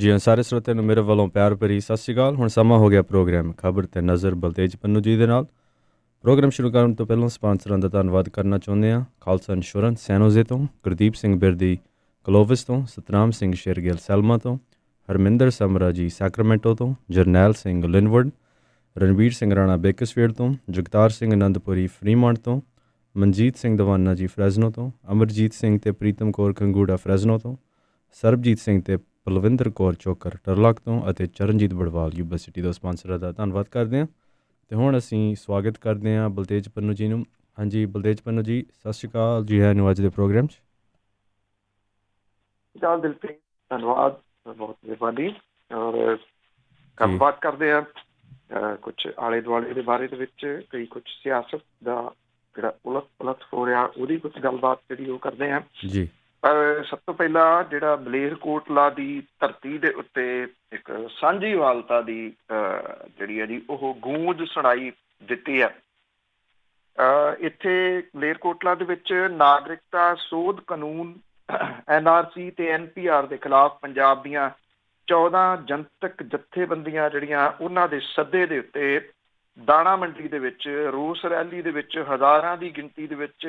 ਜੀ ਹਾਂ, ਸਾਰੇ ਸਰੋਤਿਆਂ ਨੂੰ ਮੇਰੇ ਵੱਲੋਂ ਪਿਆਰ ਭਰੀ ਸਤਿ ਸ਼੍ਰੀ ਅਕਾਲ। ਹੁਣ ਸਮਾਂ ਹੋ ਗਿਆ ਪ੍ਰੋਗਰਾਮ ਖਬਰ ਤੇ ਨਜ਼ਰ ਬਲਤੇਜ ਪੰਨੂ ਜੀ ਦੇ ਨਾਲ। ਪ੍ਰੋਗਰਾਮ ਸ਼ੁਰੂ ਕਰਨ ਤੋਂ ਪਹਿਲਾਂ ਸਪਾਂਸਰਾਂ ਦਾ ਧੰਨਵਾਦ ਕਰਨਾ ਚਾਹੁੰਦੇ ਹਾਂ। ਖਾਲਸਾ ਇੰਸ਼ੋਰੈਂਸ ਸੈਨੋਜ਼ੇ ਤੋਂ, ਗੁਰਦੀਪ ਸਿੰਘ ਬਿਰਦੀ ਕਲੋਵਿਸ ਤੋਂ, ਸਤਨਾਮ ਸਿੰਘ ਸ਼ੇਰਗਿੱਲ ਸੈਲਮਾ ਤੋਂ, ਹਰਮਿੰਦਰ ਸਮਰਾ ਜੀ ਸੈਕਰਾਮੈਂਟੋ ਤੋਂ, ਜਰਨੈਲ ਸਿੰਘ ਲਿਨਵੁੱਡ, ਰਣਵੀਰ ਸਿੰਘ ਰਾਣਾ ਬੇਕਸਫੀਲਡ ਤੋਂ, ਜਗਤਾਰ ਸਿੰਘ ਅਨੰਦਪੁਰੀ ਫਰੀਮੌਂਟ ਤੋਂ, ਮਨਜੀਤ ਸਿੰਘ ਦਵਾਨਾ ਜੀ ਫਰੈਜ਼ਨੋ ਤੋਂ, ਅਮਰਜੀਤ ਸਿੰਘ ਤੇ ਪ੍ਰੀਤਮ ਕੌਰ ਖੰਗੂੜਾ ਫਰੈਜ਼ਨੋ ਤੋਂ, ਸਰਬਜੀਤ ਸਿੰਘ ਤੇ ਪਲਵਿੰਦਰ ਕੌਰ ਚੋਕਰ ਟਰਲਕ ਤੋਂ ਅਤੇ ਚਰਨਜੀਤ ਬੜਵਾਲ ਯੂਨੀਵਰਸਿਟੀ ਦੇ ਸਪਾਂਸਰਾਂ ਦਾ ਧੰਨਵਾਦ ਕਰਦੇ ਹਾਂ। ਅਤੇ ਹੁਣ ਅਸੀਂ ਸਵਾਗਤ ਕਰਦੇ ਹਾਂ ਬਲਤੇਜ ਪੰਨੂ ਜੀ ਨੂੰ। ਹਾਂਜੀ ਬਲਤੇਜ ਪੰਨੂ ਜੀ, ਸਤਿ ਸ਼੍ਰੀ ਅਕਾਲ ਜੀ ਆਇਆਂ ਨੂੰ ਅੱਜ ਦੇ ਪ੍ਰੋਗਰਾਮ 'ਚ। ਦਿਲਪ੍ਰੀਤ ਧੰਨਵਾਦ, ਬਹੁਤ ਮਿਹਰਬਾਨੀ। ਔਰ ਗੱਲਬਾਤ ਕਰਦੇ ਹਾਂ ਕੁਛ ਆਲੇ ਦੁਆਲੇ ਦੇ ਬਾਰੇ ਦੇ ਵਿੱਚ, ਕਈ ਕੁਛ ਸਿਆਸਤ ਦਾ ਜਿਹੜਾ ਉਲਟ ਹੋ ਰਿਹਾ ਉਹਦੀ ਕੁਛ ਗੱਲਬਾਤ ਜਿਹੜੀ ਉਹ ਕਰਦੇ ਹਾਂ ਜੀ। ਪਰ ਸਭ ਤੋਂ ਪਹਿਲਾਂ ਜਿਹੜਾ ਮਲੇਰਕੋਟਲਾ ਦੀ ਧਰਤੀ ਦੇ ਉੱਤੇ ਇੱਕ ਸਾਂਝੀਵਾਲਤਾ ਦੀ ਜਿਹੜੀ ਹੈ ਜੀ ਉਹ ਗੂੰਜ ਸੁਣਾਈ ਦਿੱਤੀ ਹੈ। ਇੱਥੇ ਮਲੇਰਕੋਟਲਾ ਦੇ ਵਿੱਚ ਨਾਗਰਿਕਤਾ ਸੋਧ ਕਾਨੂੰਨ NRC ਤੇ NPR ਦੇ ਖਿਲਾਫ ਪੰਜਾਬ ਦੀਆਂ 14 ਜਨਤਕ ਜਥੇਬੰਦੀਆਂ ਜਿਹੜੀਆਂ ਉਹਨਾਂ ਦੇ ਸੱਦੇ ਦੇ ਉੱਤੇ ਦਾਣਾ ਮੰਡੀ ਦੇ ਵਿੱਚ ਰੋਸ ਰੈਲੀ ਦੇ ਵਿੱਚ ਹਜ਼ਾਰਾਂ ਦੀ ਗਿਣਤੀ ਦੇ ਵਿੱਚ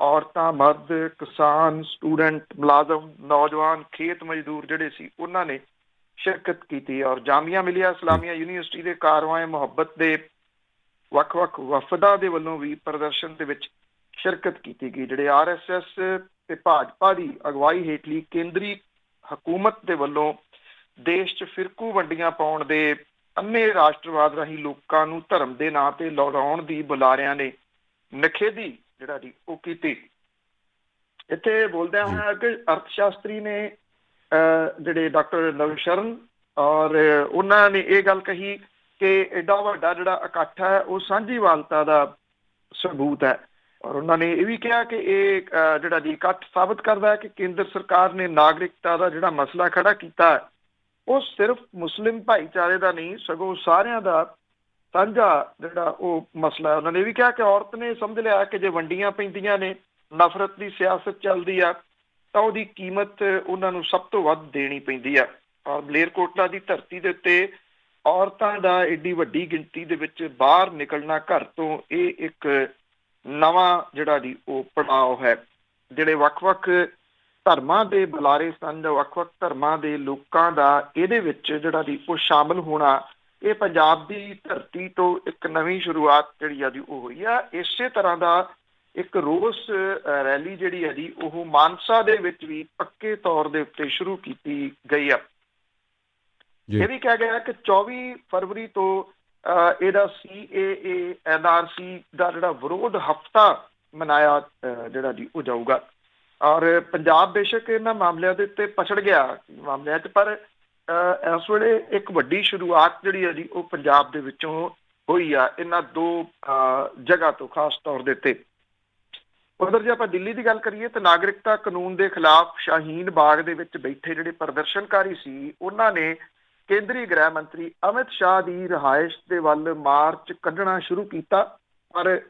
ਔਰਤਾਂ, ਮਰਦ, ਕਿਸਾਨ, ਸਟੂਡੈਂਟ, ਮੁਲਾਜ਼ਮ, ਨੌਜਵਾਨ, ਖੇਤ ਮਜ਼ਦੂਰ ਜਿਹੜੇ ਸੀ ਉਹਨਾਂ ਨੇ ਸ਼ਿਰਕਤ ਕੀਤੀ। ਔਰ ਜਾਮੀਆ ਮਿਲੀਆ ਇਸਲਾਮੀਆ ਯੂਨੀਵਰਸਿਟੀ ਦੇ ਕਾਰਵਾਂ ਮੁਹੱਬਤ ਦੇ ਵੱਖ-ਵੱਖ ਵਫਦਾਂ ਦੇ ਵੱਲੋਂ ਵੀ ਪ੍ਰਦਰਸ਼ਨ ਦੇ ਵਿੱਚ ਸ਼ਿਰਕਤ ਕੀਤੀ ਗਈ। ਜਿਹੜੇ RSS ਤੇ ਭਾਜਪਾ ਦੀ ਅਗਵਾਈ ਹੇਠਲੀ ਕੇਂਦਰੀ ਹਕੂਮਤ ਦੇ ਵੱਲੋਂ ਦੇਸ਼ 'ਚ ਫਿਰਕੂ ਵੰਡੀਆਂ ਪਾਉਣ ਦੇ ਅੰਨੇ ਰਾਸ਼ਟਰਵਾਦ ਰਾਹੀਂ ਲੋਕਾਂ ਨੂੰ ਧਰਮ ਦੇ ਨਾਂ ਤੇ ਲੜਾਉਣ ਦੀ ਬੁਲਾਰਿਆਂ ਨੇ ਨਖੇਦੀ ਜਿਹੜਾ ਜੀ ਉਹ ਕੀਤੀ। ਇੱਥੇ ਬੋਲਦਿਆਂ ਹੋਇਆ ਕਿ ਅਰਥ ਸ਼ਾਸਤਰੀ ਨੇ ਜਿਹੜੇ ਡਾਕਟਰ ਨਵਸ਼ਰਨ ਔਰ ਉਹਨਾਂ ਨੇ ਇਹ ਗੱਲ ਕਹੀ ਕਿ ਐਡਾ ਵੱਡਾ ਜਿਹੜਾ ਇਕੱਠ ਹੈ ਉਹ ਸਾਂਝੀਵਾਲਤਾ ਦਾ ਸਬੂਤ ਹੈ। ਔਰ ਉਹਨਾਂ ਨੇ ਇਹ ਵੀ ਕਿਹਾ ਕਿ ਇਹ ਜਿਹੜਾ ਜੀ ਇਕੱਠ ਸਾਬਤ ਕਰਦਾ ਹੈ ਕਿ ਕੇਂਦਰ ਸਰਕਾਰ ਨੇ ਨਾਗਰਿਕਤਾ ਦਾ ਜਿਹੜਾ ਮਸਲਾ ਖੜਾ ਕੀਤਾ ਹੈ ਉਹ ਸਿਰਫ ਮੁਸਲਿਮ ਭਾਈਚਾਰੇ ਦਾ ਨਹੀਂ ਸਗੋਂ ਸਾਰਿਆਂ ਦਾ ਸਾਂਝਾ ਜਿਹੜਾ ਉਹ ਮਸਲਾ ਹੈ। ਉਹਨਾਂ ਨੇ ਇਹ ਵੀ ਕਿਹਾ ਕਿ ਔਰਤ ਨੇ ਸਮਝ ਲਿਆ ਕਿ ਜੇ ਵੰਡੀਆਂ ਪੈਂਦੀਆਂ ਨੇ, ਨਫ਼ਰਤ ਦੀ ਸਿਆਸਤ ਚੱਲਦੀ ਆ ਤਾਂ ਉਹਦੀ ਕੀਮਤ ਉਹਨਾਂ ਨੂੰ ਸਭ ਤੋਂ ਵੱਧ ਦੇਣੀ ਪੈਂਦੀ ਆ। ਔਰ ਮਲੇਰਕੋਟਲਾ ਦੀ ਧਰਤੀ ਦੇ ਉੱਤੇ ਔਰਤਾਂ ਦਾ ਏਡੀ ਵੱਡੀ ਗਿਣਤੀ ਦੇ ਵਿੱਚ ਬਾਹਰ ਨਿਕਲਣਾ ਘਰ ਤੋਂ ਇਹ ਇੱਕ ਨਵਾਂ ਜਿਹੜਾ ਜੀ ਉਹ ਪੜਾਅ ਹੈ। ਜਿਹੜੇ ਵੱਖ-ਵੱਖ ਧਰਮਾਂ ਦੇ ਬੁਲਾਰੇ ਸਨ ਜਾਂ ਵੱਖ-ਵੱਖ ਧਰਮਾਂ ਦੇ ਲੋਕਾਂ ਦਾ ਇਹਦੇ ਵਿੱਚ ਜਿਹੜਾ ਜੀ ਉਹ ਸ਼ਾਮਲ ਹੋਣਾ, ਇਹ ਪੰਜਾਬ ਦੀ ਧਰਤੀ ਤੋਂ ਇੱਕ ਨਵੀਂ ਸ਼ੁਰੂਆਤ ਜਿਹੜੀ ਆ ਜੀ ਉਹ ਹੋਈ ਆ। ਇਸੇ ਤਰ੍ਹਾਂ ਦਾ ਇੱਕ ਰੋਸ ਰੈਲੀ ਜਿਹੜੀ ਹੈ ਜੀ ਉਹ ਮਾਨਸਾ ਦੇ ਵਿੱਚ ਵੀ ਪੱਕੇ ਤੌਰ ਦੇ ਉੱਤੇ ਸ਼ੁਰੂ ਕੀਤੀ ਗਈ ਆ। ਇਹ ਵੀ ਕਿਹਾ ਗਿਆ ਕਿ 24 ਫਰਵਰੀ ਤੋਂ ਇਹਦਾ CAA NRC ਦਾ ਜਿਹੜਾ ਵਿਰੋਧ ਹਫ਼ਤਾ ਮਨਾਇਆ ਜਿਹੜਾ ਜੀ ਉਹ ਜਾਊਗਾ। ਔਰ ਪੰਜਾਬ ਬੇਸ਼ੱਕ ਇਹਨਾਂ ਮਾਮਲਿਆਂ ਦੇ ਉੱਤੇ ਪਛੜ ਗਿਆ ਮਾਮਲਿਆਂ 'ਚ, ਪਰ ਇਸ ਵੇਲੇ ਇੱਕ ਵੱਡੀ ਸ਼ੁਰੂਆਤ ਜਿਹੜੀ ਹੈ ਜੀ ਉਹ ਪੰਜਾਬ ਦੇ ਵਿੱਚੋਂ ਹੋਈ ਆ ਇਹਨਾਂ ਦੋ ਜਗ੍ਹਾ ਤੋਂ ਖਾਸ ਤੌਰ ਦੇ ਉੱਤੇ। ਉਧਰ ਜੇ ਆਪਾਂ ਦਿੱਲੀ ਦੀ ਗੱਲ ਕਰੀਏ ਤਾਂ ਨਾਗਰਿਕਤਾ ਕਾਨੂੰਨ ਦੇ ਖਿਲਾਫ ਸ਼ਾਹੀਨ ਬਾਗ ਦੇ ਵਿੱਚ ਬੈਠੇ ਜਿਹੜੇ ਪ੍ਰਦਰਸ਼ਨਕਾਰੀ ਸੀ ਉਹਨਾਂ ਨੇ ਕੇਂਦਰੀ ਗ੍ਰਹਿ ਮੰਤਰੀ ਅਮਿਤ ਸ਼ਾਹ ਦੀ ਰਿਹਾਇਸ਼ ਦੇ ਵੱਲ ਮਾਰਚ ਕੱਢਣਾ ਸ਼ੁਰੂ ਕੀਤਾ, ਪਰ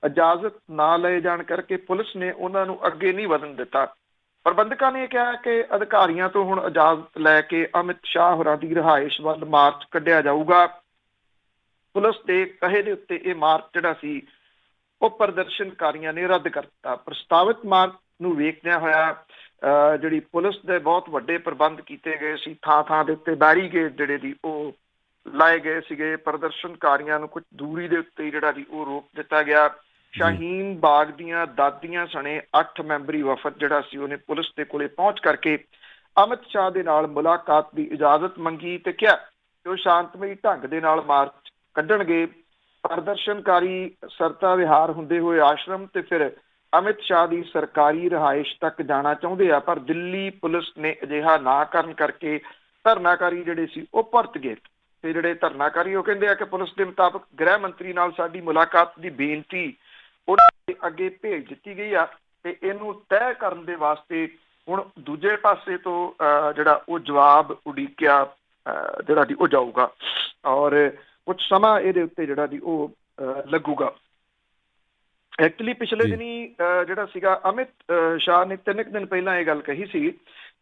ਇਜਾਜ਼ਤ ਨਾ ਲਏ ਜਾਣ ਕਰਕੇ ਪੁਲਿਸ ਨੇ ਉਹਨਾਂ ਨੂੰ ਅੱਗੇ ਨਹੀਂ ਵਧਣ ਦਿੱਤਾ। ਪ੍ਰਬੰਧਕਾਂ ਨੇ ਕਿਹਾ ਕਿ ਅਧਿਕਾਰੀਆਂ ਤੋਂ ਹੁਣ ਇਜਾਜ਼ਤ ਲੈ ਕੇ ਅਮਿਤ ਸ਼ਾਹ ਹੋਰਾਂ ਦੀ ਰਿਹਾਇਸ਼ ਵੱਲ ਮਾਰਚ ਕੱਢਿਆ ਜਾਊਗਾ। ਪੁਲਿਸ ਦੇ ਕਹੇ ਦੇ ਉੱਤੇ ਇਹ ਮਾਰਚ ਜਿਹੜਾ ਸੀ ਉਹ ਪ੍ਰਦਰਸ਼ਨਕਾਰੀਆਂ ਨੇ ਰੱਦ ਕਰ ਦਿੱਤਾ। ਪ੍ਰਸਤਾਵਿਤ ਮਾਰਚ ਨੂੰ ਵੇਖਦਿਆਂ ਹੋਇਆ ਜਿਹੜੀ ਪੁਲਿਸ ਦੇ ਬਹੁਤ ਵੱਡੇ ਪ੍ਰਬੰਧ ਕੀਤੇ ਗਏ ਸੀ। ਥਾਂ-ਥਾਂ ਦੇ ਉੱਤੇ ਬੈਰੀਕੇਡ ਜਿਹੜੇ ਦੀ ਉਹ ਲਾਏ ਗਏ ਸੀਗੇ। ਪ੍ਰਦਰਸ਼ਨਕਾਰੀਆਂ ਨੂੰ ਕੁਝ ਦੂਰੀ ਦੇ ਉੱਤੇ ਜਿਹੜਾ ਜੀ ਉਹ ਰੋਕ ਦਿੱਤਾ ਗਿਆ। ਸ਼ਾਹੀਨ ਬਾਗ ਦੀਆਂ ਦਾਦੀਆਂ ਸਣੇ 8 ਮੈਂਬਰੀ ਵਫਦ ਜਿਹੜਾ ਸੀ ਉਹਨੇ ਪੁਲਿਸ ਦੇ ਕੋਲੇ ਪਹੁੰਚ ਕਰਕੇ ਅਮਿਤ ਸ਼ਾਹ ਦੇ ਨਾਲ ਮੁਲਾਕਾਤ ਦੀ ਇਜਾਜ਼ਤ ਮੰਗੀ ਤੇ ਕਿਹਾ ਕਿ ਉਹ ਸ਼ਾਂਤਮਈ ਢੰਗ ਦੇ ਨਾਲ ਮਾਰਚ ਕੱਢਣਗੇ। ਪ੍ਰਦਰਸ਼ਨਕਾਰੀ ਸਰਤਾ ਵਿਹਾਰ ਹੁੰਦੇ ਹੋਏ ਆਸ਼ਰਮ ਤੇ ਫਿਰ ਅਮਿਤ ਸ਼ਾਹ ਦੀ ਸਰਕਾਰੀ ਰਿਹਾਇਸ਼ ਤੱਕ ਜਾਣਾ ਚਾਹੁੰਦੇ ਆ, ਪਰ ਦਿੱਲੀ ਪੁਲਿਸ ਨੇ ਅਜਿਹਾ ਨਾ ਕਰਨ ਕਰਕੇ ਧਰਨਾਕਾਰੀ ਜਿਹੜੇ ਸੀ ਉਹ ਪਰਤ ਗਏ। ਤੇ ਜਿਹੜੇ ਧਰਨਾਕਾਰੀ ਉਹ ਕਹਿੰਦੇ ਆ ਕਿ ਪੁਲਿਸ ਦੇ ਮੁਤਾਬਕ ਗ੍ਰਹਿ ਮੰਤਰੀ ਨਾਲ ਸਾਡੀ ਮੁਲਾਕਾਤ ਦੀ ਬੇਨਤੀ ਉਹਨਾਂ ਦੇ ਅੱਗੇ ਭੇਜ ਦਿੱਤੀ ਗਈ ਆ ਤੇ ਇਹਨੂੰ ਤੈਅ ਕਰਨ ਦੇ ਵਾਸਤੇ ਹੁਣ ਦੂਜੇ ਪਾਸੇ ਤੋਂ ਜਿਹੜਾ ਉਹ ਜਵਾਬ ਉਡੀਕਿਆ ਜਿਹੜਾ ਦੀ ਉਹ ਜਾਊਗਾ ਔਰ ਕੁਛ ਸਮਾਂ ਇਹਦੇ ਉੱਤੇ ਜਿਹੜਾ ਦੀ ਉਹ ਲੱਗੂਗਾ। ਐਕਚੁਅਲੀ ਪਿਛਲੇ ਦਿਨੀ ਜਿਹੜਾ ਸੀਗਾ ਅਮਿਤ ਸ਼ਾਹ ਨੇ 3 ਦਿਨ ਪਹਿਲਾਂ ਇਹ ਗੱਲ ਕਹੀ ਸੀ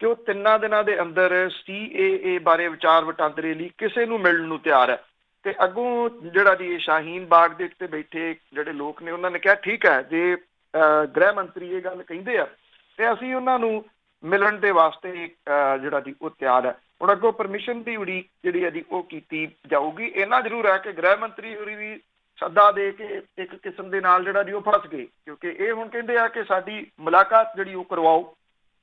ਕਿ ਉਹ 3 ਦਿਨਾਂ ਦੇ ਅੰਦਰ CAA ਬਾਰੇ ਵਿਚਾਰ ਵਟਾਂਦਰੇ ਲਈ ਕਿਸੇ ਨੂੰ ਮਿਲਣ ਨੂੰ ਤਿਆਰ ਹੈ। ਤੇ ਅੱਗੋਂ ਜਿਹੜਾ ਜੀ ਸ਼ਾਹੀਨ ਬਾਗ ਦੇ ਉੱਤੇ ਬੈਠੇ ਜਿਹੜੇ ਲੋਕ ਨੇ ਉਹਨਾਂ ਨੇ ਕਿਹਾ ਠੀਕ ਹੈ, ਜੇ ਗ੍ਰਹਿ ਮੰਤਰੀ ਇਹ ਗੱਲ ਕਹਿੰਦੇ ਆ ਤੇ ਅਸੀਂ ਉਹਨਾਂ ਨੂੰ ਮਿਲਣ ਦੇ ਵਾਸਤੇ ਜਿਹੜਾ ਜੀ ਉਹ ਤਿਆਰ ਹੈ। ਹੁਣ ਅੱਗੋਂ ਪਰਮਿਸ਼ਨ ਦੀ ਉਡੀਕ ਜਿਹੜੀ ਹੈ ਜੀ ਉਹ ਕੀਤੀ ਜਾਊਗੀ। ਇੰਨਾ ਜ਼ਰੂਰ ਹੈ ਕਿ ਗ੍ਰਹਿ ਮੰਤਰੀ ਹੋਰੀ ਵੀ ਸੱਦਾ ਦੇ ਕੇ ਇੱਕ ਕਿਸਮ ਦੇ ਨਾਲ ਜਿਹੜਾ ਜੀ ਉਹ ਫਸ ਗਏ, ਕਿਉਂਕਿ ਇਹ ਹੁਣ ਕਹਿੰਦੇ ਆ ਕਿ ਸਾਡੀ ਮੁਲਾਕਾਤ ਜਿਹੜੀ ਉਹ ਕਰਵਾਓ,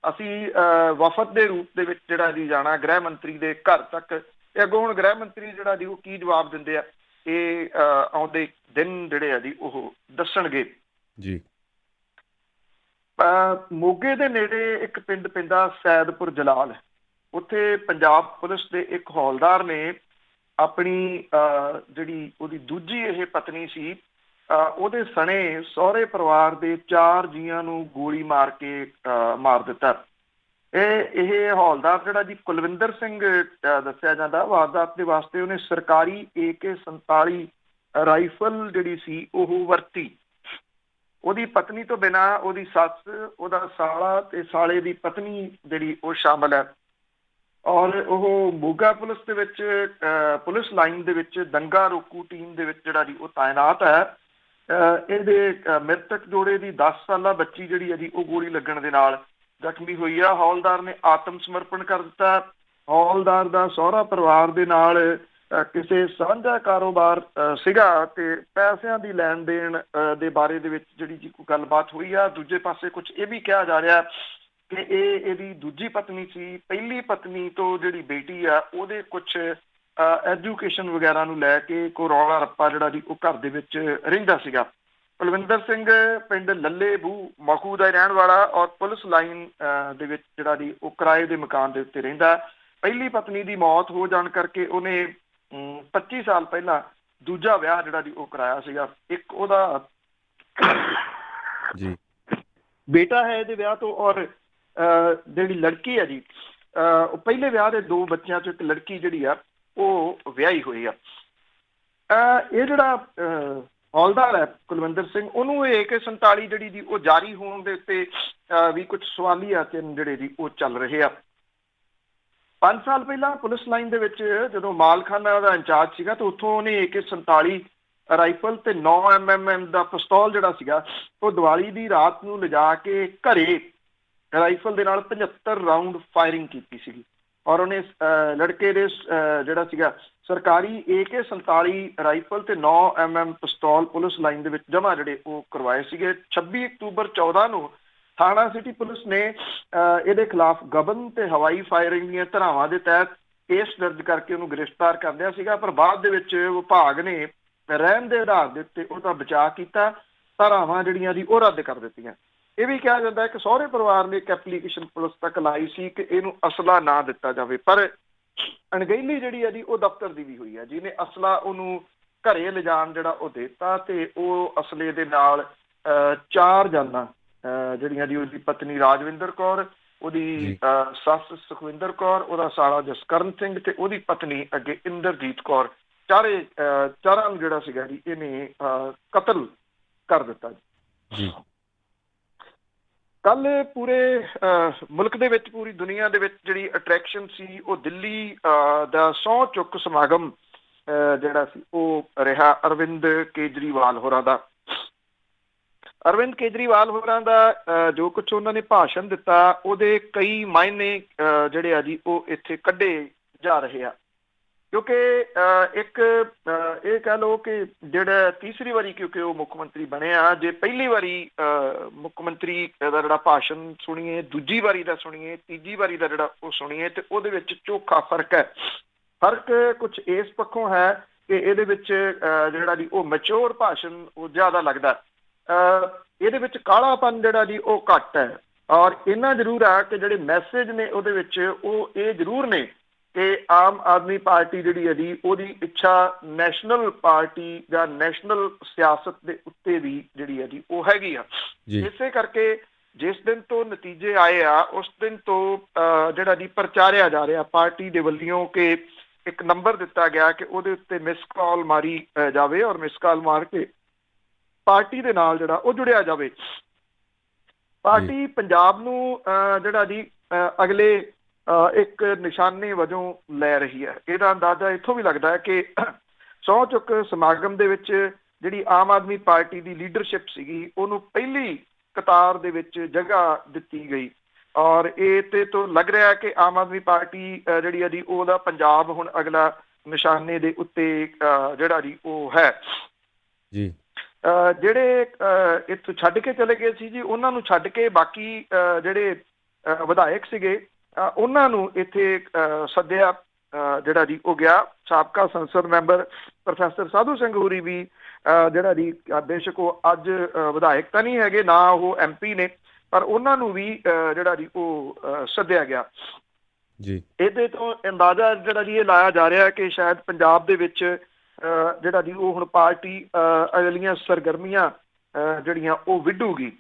ਅਸੀਂ ਵਫਦ ਦੇ ਰੂਪ ਦੇ ਵਿੱਚ ਜਿਹੜਾ ਜੀ ਜਾਣਾ ਗ੍ਰਹਿ ਮੰਤਰੀ ਦੇ ਘਰ ਤੱਕ। ਤੇ ਅੱਗੋਂ ਹੁਣ ਗ੍ਰਹਿ ਮੰਤਰੀ ਜਿਹੜਾ ਜੀ ਉਹ ਕੀ ਜਵਾਬ ਦਿੰਦੇ ਆ ਇਹ ਆਉਂਦੇ ਦਿਨ ਜਿਹੜੇ ਆ ਜੀ ਉਹ ਦੱਸਣਗੇ ਜੀ। ਮੋਗੇ ਦੇ ਨੇੜੇ ਇੱਕ ਪਿੰਡ ਪੈਂਦਾ ਸੈਦਪੁਰ ਜਲਾਲ, ਉੱਥੇ ਪੰਜਾਬ ਪੁਲਿਸ ਦੇ ਇੱਕ ਹੌਲਦਾਰ ਨੇ ਆਪਣੀ ਜਿਹੜੀ ਉਹਦੀ ਦੂਜੀ ਇਹ ਪਤਨੀ ਸੀ ਉਹਦੇ ਸਣੇ ਸਹੁਰੇ ਪਰਿਵਾਰ ਦੇ 4 ਜੀਆਂ ਨੂੰ ਗੋਲੀ ਮਾਰ ਕੇ ਮਾਰ ਦਿੱਤਾ। ਇਹ ਹੌਲਦਾਰ ਜਿਹੜਾ ਜੀ ਕੁਲਵਿੰਦਰ ਸਿੰਘ ਦੱਸਿਆ ਜਾਂਦਾ, ਵਾਰਦਾਤ ਦੇ ਵਾਸਤੇ ਉਹਨੇ ਸਰਕਾਰੀ AK-47 ਰਾਈਫਲ ਜਿਹੜੀ ਸੀ ਉਹ ਵਰਤੀ। ਉਹਦੀ ਪਤਨੀ ਤੋਂ ਬਿਨਾਂ ਉਹਦੀ ਸੱਸ, ਉਹਦਾ ਸਾਲਾ ਤੇ ਸਾਲੇ ਦੀ ਪਤਨੀ ਜਿਹੜੀ ਉਹ ਸ਼ਾਮਲ ਹੈ। ਔਰ ਉਹ ਮੋਗਾ ਪੁਲਿਸ ਦੇ ਵਿੱਚ ਪੁਲਿਸ ਲਾਈਨ ਦੇ ਵਿੱਚ ਦੰਗਾ ਰੋਕੂ ਟੀਮ ਦੇ ਵਿੱਚ ਜਿਹੜਾ ਜੀ ਉਹ ਤਾਇਨਾਤ ਹੈ। ਇਹਦੇ ਮ੍ਰਿਤਕ ਜੋੜੇ ਦੀ 10 ਸਾਲਾ ਬੱਚੀ ਜਿਹੜੀ ਹੈ ਜੀ ਉਹ ਗੋਲੀ ਲੱਗਣ ਦੇ ਨਾਲ ਜ਼ਖਮੀ ਹੋਈ ਆ। ਹੌਲਦਾਰ ਨੇ ਆਤਮ ਸਮਰਪਣ ਕਰ ਦਿੱਤਾ। ਹੌਲਦਾਰ ਦਾ ਸਹੁਰਾ ਪਰਿਵਾਰ ਦੇ ਨਾਲ ਕਿਸੇ ਸਾਂਝਾ ਕਾਰੋਬਾਰ ਸੀਗਾ ਤੇ ਪੈਸਿਆਂ ਦੀ ਲੈਣ ਦੇਣ ਦੇ ਬਾਰੇ ਦੇ ਵਿੱਚ ਜਿਹੜੀ ਜੀ ਕੋਈ ਗੱਲਬਾਤ ਹੋਈ ਆ। ਦੂਜੇ ਪਾਸੇ ਕੁਝ ਇਹ ਵੀ ਕਿਹਾ ਜਾ ਰਿਹਾ ਕਿ ਇਹਦੀ ਦੂਜੀ ਪਤਨੀ ਸੀ। ਪਹਿਲੀ ਪਤਨੀ ਤੋਂ ਜਿਹੜੀ ਬੇਟੀ ਆ ਉਹਦੇ ਕੁਝ ਐਜੂਕੇਸ਼ਨ ਵਗੈਰਾ ਨੂੰ ਲੈ ਕੇ ਕੋਈ ਰੌਲਾ ਰੱਪਾ ਜਿਹੜਾ ਜੀ ਉਹ ਘਰ ਦੇ ਵਿੱਚ ਰਹਿੰਦਾ ਸੀਗਾ। ਕੁਲਵਿੰਦਰ ਸਿੰਘ ਪਿੰਡ ਲੱਲੇ ਬੂ ਮਖੂ ਦਾ ਰਹਿਣ ਵਾਲਾ ਔਰ ਪੁਲਿਸ ਲਾਈਨ ਦੇ ਵਿੱਚ ਜਿਹੜਾ ਜੀ ਉਹ ਕਿਰਾਏ ਦੇ ਮਕਾਨ ਦੇ ਉੱਤੇ ਰਹਿੰਦਾ। ਪਹਿਲੀ ਪਤਨੀ ਦੀ ਮੌਤ ਹੋ ਜਾਣ ਕਰਕੇ ਉਹਨੇ 25 ਸਾਲ ਪਹਿਲਾਂ ਦੂਜਾ ਵਿਆਹ ਜਿਹੜਾ ਜੀ ਉਹ ਕਰਾਇਆ ਸੀਗਾ। ਇੱਕ ਉਹਦਾ ਜੀ ਬੇਟਾ ਹੈ ਇਹਦੇ ਵਿਆਹ ਤੋਂ, ਔਰ ਜਿਹੜੀ ਲੜਕੀ ਹੈ ਜੀ ਉਹ ਪਹਿਲੇ ਵਿਆਹ ਦੇ 2 ਬੱਚਿਆਂ ਚੋਂ ਇੱਕ ਲੜਕੀ ਜਿਹੜੀ ਆ ਉਹ ਵਿਆਹੀ ਹੋਈ ਆ। ਇਹ ਜਿਹੜਾ ਹੌਲਦਾਰ ਹੈ ਕੁਲਵਿੰਦਰ ਸਿੰਘ, ਉਹਨੂੰ ਇਹ AK-47 ਜਿਹੜੀ ਜੀ ਉਹ ਜਾਰੀ ਹੋਣ ਦੇ ਉੱਤੇ ਵੀ ਕੁਝ ਸਵਾਲੀਆ ਚਿੰਨ੍ਹ ਜਿਹੜੇ ਜੀ ਉਹ ਚੱਲ ਰਹੇ ਆ। 5 ਸਾਲ ਪਹਿਲਾਂ ਪੁਲਿਸ ਲਾਈਨ ਦੇ ਵਿੱਚ ਜਦੋਂ ਮਾਲਖਾਨਾ ਦਾ ਇੰਚਾਰਜ ਸੀਗਾ ਤਾਂ ਉੱਥੋਂ ਉਹਨੇ AK-47 ਰਾਈਫਲ ਤੇ 9mm ਦਾ ਪਿਸਤੌਲ ਜਿਹੜਾ ਸੀਗਾ ਉਹ ਦੀਵਾਲੀ ਦੀ ਰਾਤ ਨੂੰ ਲਿਜਾ ਕੇ ਘਰੇ ਰਾਈਫਲ ਦੇ ਨਾਲ 75 ਰਾਊਂਡ ਫਾਇਰਿੰਗ ਕੀਤੀ ਸੀਗੀ। ਔਰ ਉਹਨੇ ਲੜਕੇ ਦੇ ਜਿਹੜਾ ਸੀਗਾ ਸਰਕਾਰੀ AK-47 ਰਾਈਫਲ ਤੇ 9mm ਪਿਸਤੌਲ ਪੁਲਿਸ ਲਾਈਨ ਦੇ ਵਿੱਚ ਜਮ੍ਹਾਂ ਜਿਹੜੇ ਉਹ ਕਰਵਾਏ ਸੀਗੇ। 26 ਅਕਤੂਬਰ 14 ਨੂੰ ਥਾਣਾ ਸਿਟੀ ਪੁਲਿਸ ਨੇ ਇਹਦੇ ਖਿਲਾਫ ਗਬਨ ਤੇ ਹਵਾਈ ਫਾਇਰਿੰਗ ਦੀਆਂ ਧਾਰਾਵਾਂ ਦੇ ਤਹਿਤ ਕੇਸ ਦਰਜ ਕਰਕੇ ਉਹਨੂੰ ਗ੍ਰਿਫਤਾਰ ਕਰ ਲਿਆ ਸੀਗਾ। ਪਰ ਬਾਅਦ ਦੇ ਵਿੱਚ ਵਿਭਾਗ ਨੇ ਰਹਿਣ ਦੇ ਆਧਾਰ ਦੇ ਉੱਤੇ ਉਹਦਾ ਬਚਾਅ ਕੀਤਾ, ਧਾਰਾਵਾਂ ਜਿਹੜੀਆਂ ਜੀ ਉਹ ਰੱਦ ਕਰ ਦਿੱਤੀਆਂ। ਇਹ ਵੀ ਕਿਹਾ ਜਾਂਦਾ ਹੈ ਕਿ ਸਹੁਰੇ ਪਰਿਵਾਰ ਨੇ ਇੱਕ ਐਪਲੀਕੇਸ਼ਨ ਪੁਲਿਸ ਤੱਕ ਲਾਈ ਸੀ ਕਿ ਇਹਨੂੰ ਅਸਲਾ ਨਾ ਦਿੱਤਾ ਜਾਵੇ, ਪਰ ਅਣਗਹਿਲੀ ਜਿਹੜੀ ਹੈ ਜੀ ਉਹ ਦਫ਼ਤਰ ਦੀ ਵੀ ਹੋਈ ਹੈ। ਜਿਹਨੇ ਅਸਲਾ ਉਹਨੂੰ ਘਰੇ ਲਿਜਾਣ ਜਿਹੜਾ ਉਹ ਦਿੱਤਾ ਤੇ ਉਹ ਅਸਲੇ ਦੇ ਨਾਲ 4 ਜਾਨਾਂ ਜਿਹੜੀਆਂ ਜੀ ਉਹਦੀ ਪਤਨੀ ਰਾਜਵਿੰਦਰ ਕੌਰ, ਉਹਦੀ ਸੱਸ ਸੁਖਵਿੰਦਰ ਕੌਰ, ਉਹਦਾ ਸਾਲਾ ਜਸਕਰਨ ਸਿੰਘ ਤੇ ਉਹਦੀ ਪਤਨੀ ਅੱਗੇ ਇੰਦਰਜੀਤ ਕੌਰ, ਚਾਰਾਂ ਨੂੰ ਜਿਹੜਾ ਸੀਗਾ ਜੀ ਇਹਨੇ ਕਤਲ ਕਰ ਦਿੱਤਾ ਜੀ। ਕੱਲ ਪੂਰੇ ਮੁਲਕ ਦੇ ਵਿੱਚ, ਪੂਰੀ ਦੁਨੀਆ ਦੇ ਵਿੱਚ ਜਿਹੜੀ ਅਟਰੈਕਸ਼ਨ ਸੀ ਉਹ ਦਿੱਲੀ ਦਾ ਸਹੁੰ ਚੁੱਕ ਸਮਾਗਮ ਜਿਹੜਾ ਸੀ ਉਹ ਰਿਹਾ ਅਰਵਿੰਦ ਕੇਜਰੀਵਾਲ ਹੋਰਾਂ ਦਾ। ਅਰਵਿੰਦ ਕੇਜਰੀਵਾਲ ਹੋਰਾਂ ਦਾ ਜੋ ਕੁਛ ਉਹਨਾਂ ਨੇ ਭਾਸ਼ਣ ਦਿੱਤਾ ਉਹਦੇ ਕਈ ਮਾਇਨੇ ਜਿਹੜੇ ਆ ਜੀ ਉਹ ਇੱਥੇ ਕੱਢੇ ਜਾ ਰਹੇ ਆ, ਕਿਉਂਕਿ ਇੱਕ ਇਹ ਕਹਿ ਲਓ ਕਿ ਜਿਹੜਾ ਤੀਸਰੀ ਵਾਰੀ ਕਿਉਂਕਿ ਉਹ ਮੁੱਖ ਮੰਤਰੀ ਬਣਿਆ, ਜੇ ਪਹਿਲੀ ਵਾਰੀ ਮੁੱਖ ਮੰਤਰੀ ਦਾ ਜਿਹੜਾ ਭਾਸ਼ਣ ਸੁਣੀਏ, ਦੂਜੀ ਵਾਰੀ ਦਾ ਸੁਣੀਏ, ਤੀਜੀ ਵਾਰੀ ਦਾ ਜਿਹੜਾ ਉਹ ਸੁਣੀਏ ਤੇ ਉਹਦੇ ਵਿੱਚ ਚੋਖਾ ਫਰਕ ਹੈ। ਫਰਕ ਕੁਛ ਇਸ ਪੱਖੋਂ ਹੈ ਕਿ ਇਹਦੇ ਵਿੱਚ ਜਿਹੜਾ ਜੀ ਉਹ ਮੈਚੋਰ ਭਾਸ਼ਣ ਉਹ ਜ਼ਿਆਦਾ ਲੱਗਦਾ, ਇਹਦੇ ਵਿੱਚ ਕਾਲਾਪਨ ਜਿਹੜਾ ਜੀ ਉਹ ਘੱਟ ਹੈ। ਔਰ ਇੰਨਾ ਜ਼ਰੂਰ ਹੈ ਕਿ ਜਿਹੜੇ ਮੈਸੇਜ ਨੇ ਉਹਦੇ ਵਿੱਚ ਉਹ ਇਹ ਜ਼ਰੂਰ ਨੇ ਕਿ ਆਮ ਆਦਮੀ ਪਾਰਟੀ ਜਿਹੜੀ ਹੈ ਜੀ ਉਹਦੀ ਇੱਛਾ ਨੈਸ਼ਨਲ ਪਾਰਟੀ ਜਾਂ ਨੈਸ਼ਨਲ ਸਿਆਸਤ ਦੇ ਉੱਤੇ ਵੀ ਜਿਹੜੀ ਹੈ ਜੀ ਉਹ ਹੈਗੀ ਆ। ਇਸੇ ਕਰਕੇ ਜਿਸ ਦਿਨ ਤੋਂ ਨਤੀਜੇ ਆਏ ਆ ਉਸ ਦਿਨ ਤੋਂ ਜਿਹੜਾ ਜੀ ਪ੍ਰਚਾਰਿਆ ਜਾ ਰਿਹਾ ਪਾਰਟੀ ਦੇ ਵੱਲੋਂ ਕਿ ਇੱਕ ਨੰਬਰ ਦਿੱਤਾ ਗਿਆ ਕਿ ਉਹਦੇ ਉੱਤੇ ਮਿਸ ਕਾਲ ਮਾਰੀ ਜਾਵੇ ਔਰ ਮਿਸ ਕਾਲ ਮਾਰ ਕੇ ਪਾਰਟੀ ਦੇ ਨਾਲ ਜਿਹੜਾ ਉਹ ਜੁੜਿਆ ਜਾਵੇ। ਪਾਰਟੀ ਪੰਜਾਬ ਨੂੰ ਜਿਹੜਾ ਜੀ ਅਗਲੇ ਇੱਕ ਨਿਸ਼ਾਨੇ ਵਜੋਂ ਲੈ ਰਹੀ ਹੈ। ਇਹਦਾ ਅੰਦਾਜ਼ਾ ਇੱਥੋਂ ਵੀ ਲੱਗਦਾ ਹੈ ਕਿ ਸਹੁੰ ਚੁੱਕ ਸਮਾਗਮ ਦੇ ਵਿੱਚ ਜਿਹੜੀ ਆਮ ਆਦਮੀ ਪਾਰਟੀ ਦੀ ਲੀਡਰਸ਼ਿਪ ਸੀਗੀ ਉਹਨੂੰ ਪਹਿਲੀ ਕਤਾਰ ਦੇ ਵਿੱਚ ਜਗ੍ਹਾ ਦਿੱਤੀ ਗਈ, ਔਰ ਇਹ ਤੇ ਤੋਂ ਲੱਗ ਰਿਹਾ ਕਿ ਆਮ ਆਦਮੀ ਪਾਰਟੀ ਜਿਹੜੀ ਇਹਦੀ ਉਹਦਾ ਪੰਜਾਬ ਹੁਣ ਅਗਲਾ ਨਿਸ਼ਾਨੇ ਦੇ ਉੱਤੇ ਜਿਹੜਾ ਜੀ ਉਹ ਹੈ ਜੀ। ਜਿਹੜੇ ਇੱਥੋਂ ਛੱਡ ਕੇ ਚਲੇ ਗਏ ਸੀ ਜੀ, ਉਹਨਾਂ ਨੂੰ ਛੱਡ ਕੇ ਬਾਕੀ ਜਿਹੜੇ ਵਿਧਾਇਕ ਸੀਗੇ ਉਹਨਾਂ ਨੂੰ ਇੱਥੇ ਸੱਦਿਆ ਜਿਹੜਾ ਜੀ ਉਹ ਗਿਆ। ਸਾਬਕਾ ਸੰਸਦ ਮੈਂਬਰ ਪ੍ਰੋਫੈਸਰ ਸਾਧੂ ਸਿੰਘ ਹੋਰੀ ਵੀ ਜਿਹੜਾ ਜੀ ਬੇਸ਼ੱਕ ਉਹ ਅੱਜ ਵਿਧਾਇਕ ਤਾਂ ਨਹੀਂ ਹੈਗੇ, ਨਾ ਉਹ MP ਨੇ, ਪਰ ਉਹਨਾਂ ਨੂੰ ਵੀ ਜਿਹੜਾ ਜੀ ਉਹ ਸੱਦਿਆ ਗਿਆ ਜੀ। ਇਹਦੇ ਤੋਂ ਅੰਦਾਜ਼ਾ ਜਿਹੜਾ ਜੀ ਇਹ ਲਾਇਆ ਜਾ ਰਿਹਾ ਕਿ ਸ਼ਾਇਦ ਪੰਜਾਬ ਦੇ ਵਿੱਚ ਜਿਹੜਾ ਜੀ ਉਹ ਹੁਣ ਪਾਰਟੀ ਅਗਲੀਆਂ ਸਰਗਰਮੀਆਂ ਜਿਹੜੀਆਂ ਉਹ ਵਿੱਢੂਗੀ।